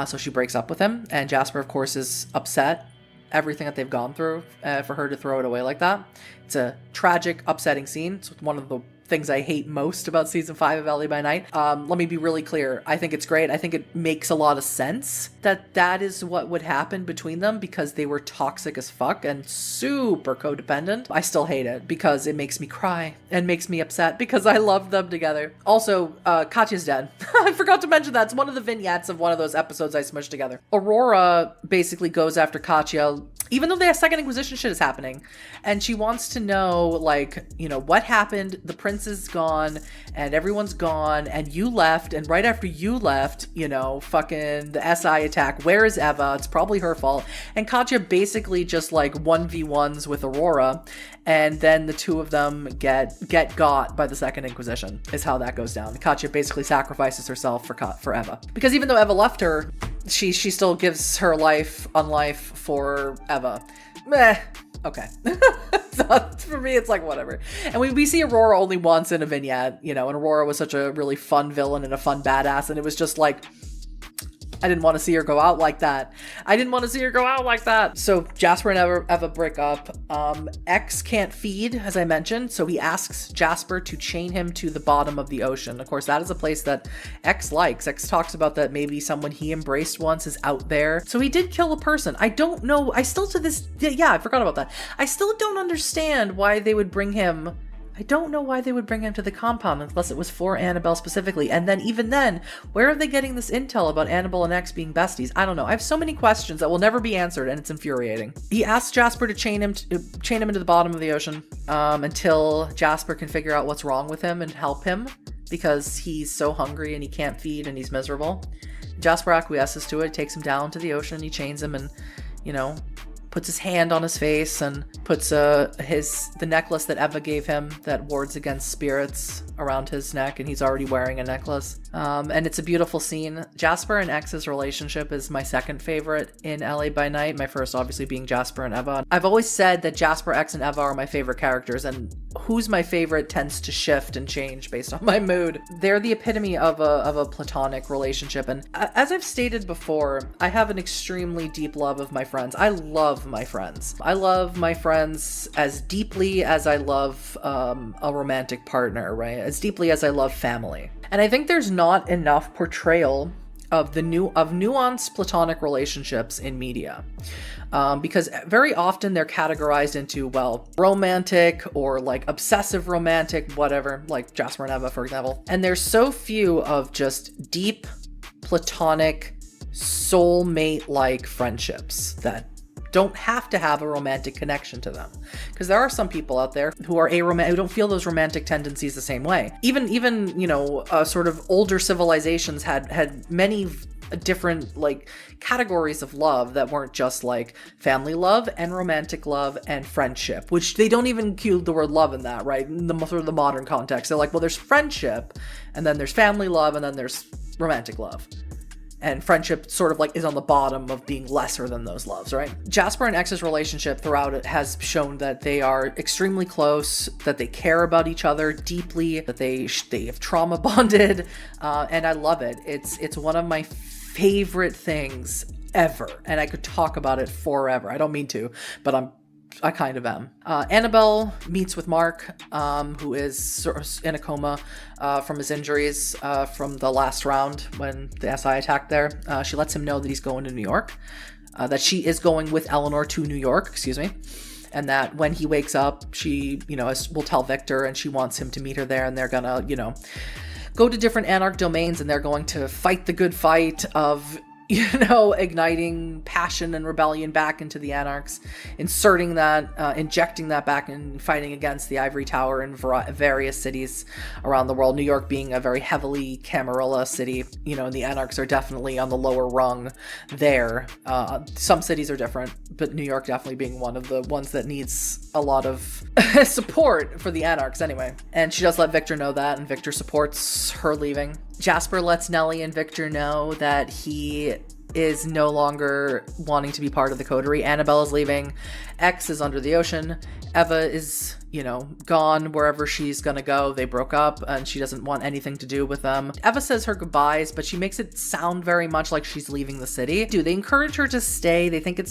So she breaks up with him, and Jasper, of course, is upset. Everything that they've gone through, for her to throw it away like that. It's a tragic, upsetting scene. It's one of the things I hate most about season 5 of Ellie by Night. Let me be really clear. I think it's great. I think it makes a lot of sense that is what would happen between them, because they were toxic as fuck and super codependent. I still hate it because it makes me cry and makes me upset because I love them together. Also, Katya's dead. I forgot to mention that. It's one of the vignettes of one of those episodes I smushed together. Aurora basically goes after Katya, even though the Second Inquisition shit is happening, and she wants to know, what happened. The prince is gone, and everyone's gone, and you left, and right after you left, fucking the SI attack. Where is Eva? It's probably her fault. And Katya basically just 1v1s with Aurora, and then the two of them get got by the Second Inquisition, is how that goes down. Katya basically sacrifices herself for Eva. Because even though Eva left her, she still gives her life on life for Eva. Meh. Okay. So for me, it's whatever. And we see Aurora only once in a vignette, and Aurora was such a really fun villain and a fun badass, and it was just I didn't want to see her go out like that. So Jasper and Eva break up. X can't feed, as I mentioned, so he asks Jasper to chain him to the bottom of the ocean. Of course, that is a place that X likes. X talks about that maybe someone he embraced once is out there. So he did kill a person. I don't know. I still to this... Yeah, I forgot about that. I still don't understand why they would bring him... I don't know why they would bring him to the compound unless it was for Annabelle specifically. And then even then, where are they getting this intel about Annabelle and X being besties? I don't know. I have so many questions that will never be answered, and it's infuriating. He asks Jasper to chain him into the bottom of the ocean until Jasper can figure out what's wrong with him and help him, because he's so hungry and he can't feed and he's miserable. Jasper acquiesces to it, takes him down to the ocean, he chains him and, puts his hand on his face and puts the necklace that Eva gave him that wards against spirits around his neck, and he's already wearing a necklace. And it's a beautiful scene. Jasper and X's relationship is my second favorite in LA by Night, my first obviously being Jasper and Eva. I've always said that Jasper, X, and Eva are my favorite characters, and who's my favorite tends to shift and change based on my mood. They're the epitome of a platonic relationship, and as I've stated before, I have an extremely deep love of my friends. I love my friends. I love my friends as deeply as I love a romantic partner, right? As deeply as I love family. And I think there's not enough portrayal of nuanced platonic relationships in media. Because very often they're categorized into, romantic or obsessive romantic, whatever, like Jasper and Eva, for example. And there's so few of just deep, platonic, soulmate-like friendships that don't have to have a romantic connection to them, because there are some people out there who are who don't feel those romantic tendencies the same way. Even sort of older civilizations had many different like categories of love that weren't just like family love and romantic love and friendship, which they don't even include the word love in that, right? In the sort of the modern context, they're like, well, there's friendship, and then there's family love, and then there's romantic love. And friendship sort of like is on the bottom of being lesser than those loves, right? Jasper and X's relationship throughout it has shown that they are extremely close, that they care about each other deeply, that they have trauma bonded, and I love it. It's one of my favorite things ever, and I could talk about it forever. I don't mean to, but I kind of am. Annabelle meets with Mark, who is sort of in a coma from his injuries from the last round when the SI attacked there. She lets him know that he's going to New York, that she is going with Eleanor to New York, and that when he wakes up, she, will tell Victor, and she wants him to meet her there, and they're gonna, go to different Anarch domains, and they're going to fight the good fight of igniting passion and rebellion back into the Anarchs, injecting that back and fighting against the Ivory Tower in various cities around the world. New York being a very heavily Camarilla city, and the Anarchs are definitely on the lower rung there. Some cities are different, but New York definitely being one of the ones that needs a lot of support for the Anarchs anyway. And she does let Victor know that, and Victor supports her leaving. Jasper lets Nellie and Victor know that he is no longer wanting to be part of the coterie. Annabelle is leaving. X is under the ocean. Eva is, gone wherever she's gonna go. They broke up and she doesn't want anything to do with them. Eva says her goodbyes, but she makes it sound very much like she's leaving the city. They encourage her to stay. They think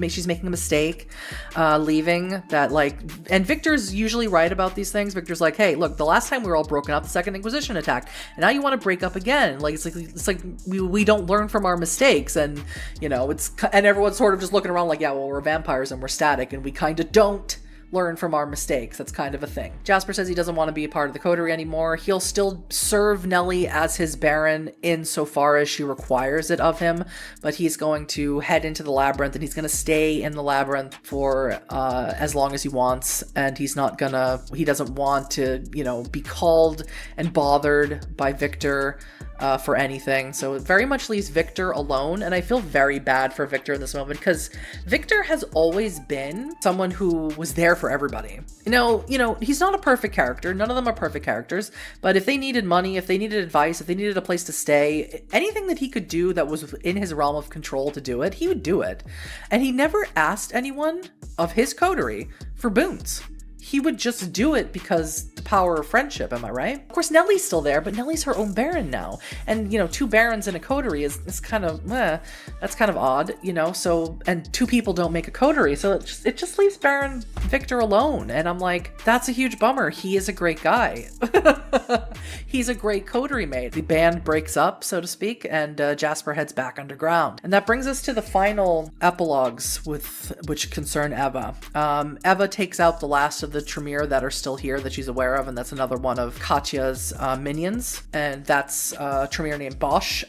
she's making a mistake leaving, and Victor's usually right about these things. Victor's like, hey, look, the last time we were all broken up, the Second Inquisition attacked, and now you want to break up again. It's like we don't learn from our mistakes, and and everyone's sort of just looking around like, yeah, well, we're vampires and we're static, and we kind of don't learn from our mistakes. That's kind of a thing. Jasper says he doesn't want to be a part of the coterie anymore. He'll still serve Nellie as his Baron insofar as she requires it of him, but he's going to head into the labyrinth, and he's going to stay in the labyrinth for as long as he wants, and he doesn't want to, be called and bothered by Victor for anything. So it very much leaves Victor alone, and I feel very bad for Victor in this moment, because Victor has always been someone who was there for everybody. He's not a perfect character. None of them are perfect characters, but if they needed money, if they needed advice, if they needed a place to stay, anything that he could do that was in his realm of control to do it, he would do it. And he never asked anyone of his coterie for boons. He would just do it because the power of friendship, am I right? Of course, Nellie's still there, but Nellie's her own Baron now. And, two Barons in a coterie is kind of, that's kind of odd, so, and two people don't make a coterie, so it just leaves Baron Victor alone. And I'm like, that's a huge bummer. He is a great guy. He's a great coterie mate. The band breaks up, so to speak, and Jasper heads back underground. And that brings us to the final epilogues which concern Eva. Eva takes out the last of the Tremere that are still here that she's aware of, and that's another one of Katya's minions, and that's a Tremere named Bosch,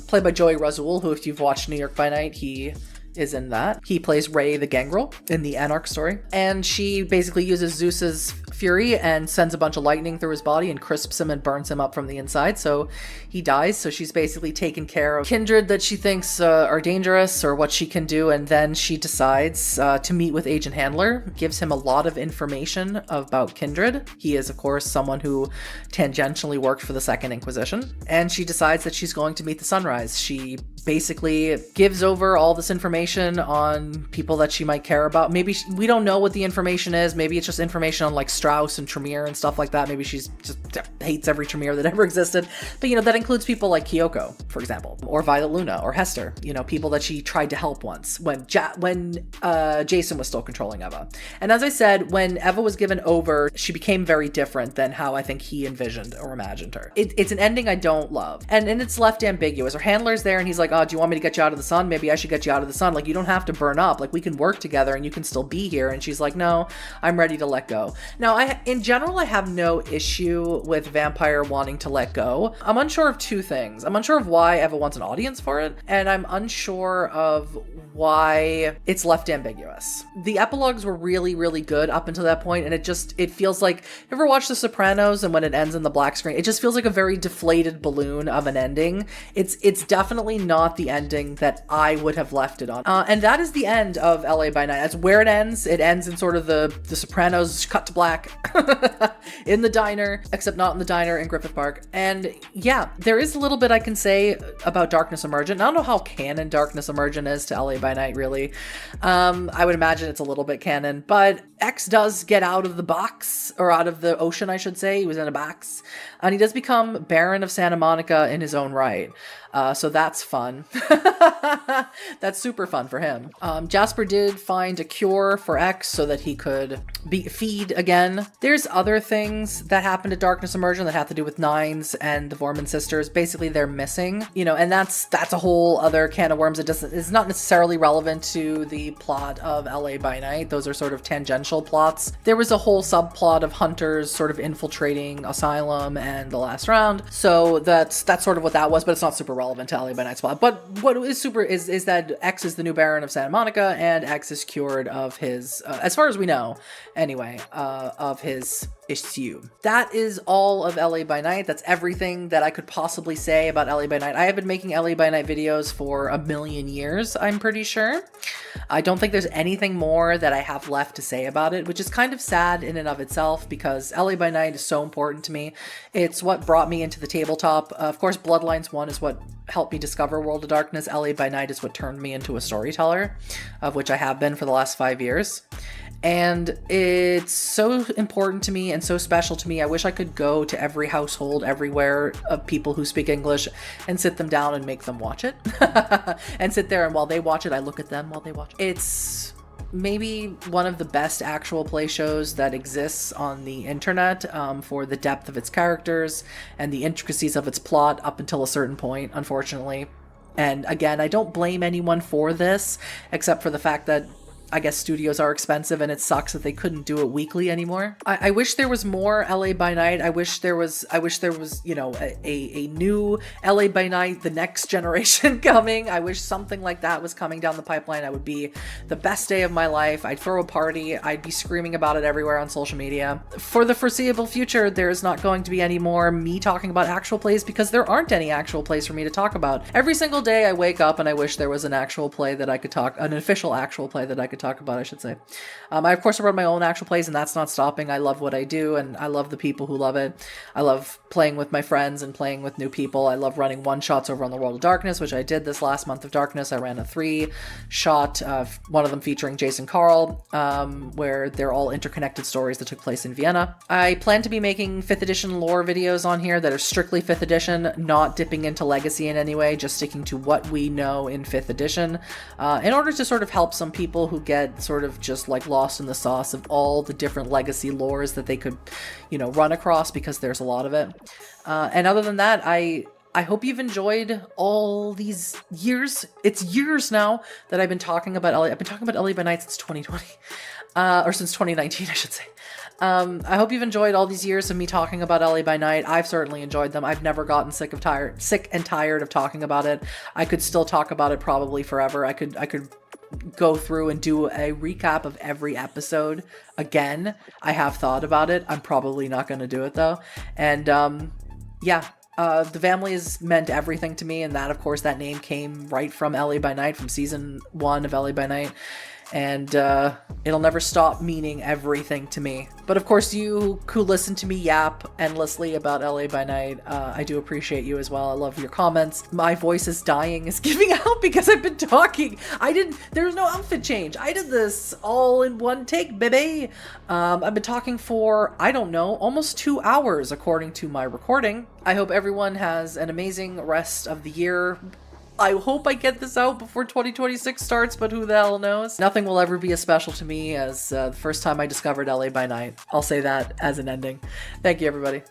played by Joey Razul, who, if you've watched New York by Night, he is in that. He plays Ray the Gangrel in the Anarch story, and she basically uses Zeus's fury and sends a bunch of lightning through his body and crisps him and burns him up from the inside, so he dies. So she's basically taken care of kindred that she thinks are dangerous, or what she can do, and then she decides to meet with Agent Handler, gives him a lot of information about kindred. He is, of course, someone who tangentially worked for the Second Inquisition, and she decides that she's going to meet the Sunrise. She basically gives over all this information on people that she might care about. Maybe we don't know what the information is. Maybe it's just information on Strauss and Tremere and stuff like that. Maybe she's just hates every Tremere that ever existed. But that includes people like Kyoko, for example, or Violet Luna, or Hester. People that she tried to help once when Jason was still controlling Eva. And as I said, when Eva was given over, she became very different than how I think he envisioned or imagined her. It's an ending I don't love, and it's left ambiguous. Her handler's there, and he's like, oh, do you want me to get you out of the sun? Maybe I should get you out of the sun. You don't have to burn up. We can work together and you can still be here. And she's like, no, I'm ready to let go. Now, in general, I have no issue with Vampire wanting to let go. I'm unsure of two things. I'm unsure of why Eva wants an audience for it, and I'm unsure of why it's left ambiguous. The epilogues were really, really good up until that point, and it feels like, you ever watch The Sopranos and when it ends in the black screen, it just feels like a very deflated balloon of an ending. It's definitely not the ending that I would have left it on. And that is the end of LA by Night. That's where it ends. It ends in sort of the Sopranos cut to black in the diner, except not in the diner in Griffith Park. And yeah, there is a little bit I can say about Darkness Emergent. I don't know how canon Darkness Emergent is to LA by Night, really. I would imagine it's a little bit canon, but X does get out of the box, or out of the ocean, I should say. He was in a box, and he does become Baron of Santa Monica in his own right. So that's fun. That's super fun for him. Jasper did find a cure for X so that he could feed again. There's other things that happen to Darkness Emergent that have to do with Nines and the Vorman sisters. Basically, they're missing, and that's a whole other can of worms. It's not necessarily relevant to the plot of LA by Night. Those are sort of tangential plots. There was a whole subplot of hunters sort of infiltrating Asylum and The Last Round. So that's sort of what that was, but it's not super relevant to LA by Night's plot. But what is super is that X is the new Baron of Santa Monica, and X is cured of his, as far as we know, anyway, of his issue. That is all of LA by Night. That's everything that I could possibly say about LA by Night. I have been making LA by Night videos for a million years, I'm pretty sure. I don't think there's anything more that I have left to say about it, which is kind of sad in and of itself, because LA by Night is so important to me. It's what brought me into the tabletop. Of course, Bloodlines 1 is what helped me discover World of Darkness. LA by Night is what turned me into a storyteller, of which I have been for the last 5 years. And it's so important to me and so special to me. I wish I could go to every household everywhere of people who speak English and sit them down and make them watch it. And sit there, and while they watch it, I look at them while they watch it. It's maybe one of the best actual play shows that exists on the internet, for the depth of its characters and the intricacies of its plot up until a certain point, unfortunately. And again, I don't blame anyone for this, except for the fact that I guess studios are expensive, and it sucks that they couldn't do it weekly anymore. I wish there was more LA by Night. I wish there was, a new LA by Night, the next generation coming. I wish something like that was coming down the pipeline. It would be the best day of my life. I'd throw a party. I'd be screaming about it everywhere on social media. For the foreseeable future, there's not going to be any more me talking about actual plays, because there aren't any actual plays for me to talk about. Every single day I wake up and I wish there was an actual play that I could an official actual play that I could talk about, I should say. I of course wrote my own actual plays, and that's not stopping. I love what I do, and I love the people who love it. I love playing with my friends and playing with new people. I love running one-shots over on the World of Darkness, which I did this last month of Darkness. I ran a 3-shot, one of them featuring Jason Carl, where they're all interconnected stories that took place in Vienna. I plan to be making 5th edition lore videos on here that are strictly 5th edition, not dipping into Legacy in any way, just sticking to what we know in 5th edition, in order to sort of help some people who get sort of just like lost in the sauce of all the different Legacy lores that they could, run across, because there's a lot of it. And other than that, I hope you've enjoyed all these years. It's years now that I've been talking about LA. I've been talking about LA by Night since 2020, or since 2019, I should say. I hope you've enjoyed all these years of me talking about LA by Night. I've certainly enjoyed them. I've never gotten sick and tired of talking about it. I could still talk about it probably forever. I could go through and do a recap of every episode again. I have thought about it. I'm probably not going to do it though. And the family has meant everything to me, and that, of course, that name came right from LA by Night, from season 1 of LA by Night. And it'll never stop meaning everything to me. But of course, you who listen to me yap endlessly about LA by Night, I do appreciate you as well. I love your comments. My voice is dying, is giving out because I've been talking. There's no outfit change. I did this all in one take, baby. I've been talking for, I don't know, almost 2 hours according to my recording. I hope everyone has an amazing rest of the year. I hope I get this out before 2026 starts, but who the hell knows? Nothing will ever be as special to me as the first time I discovered LA by Night. I'll say that as an ending. Thank you, everybody.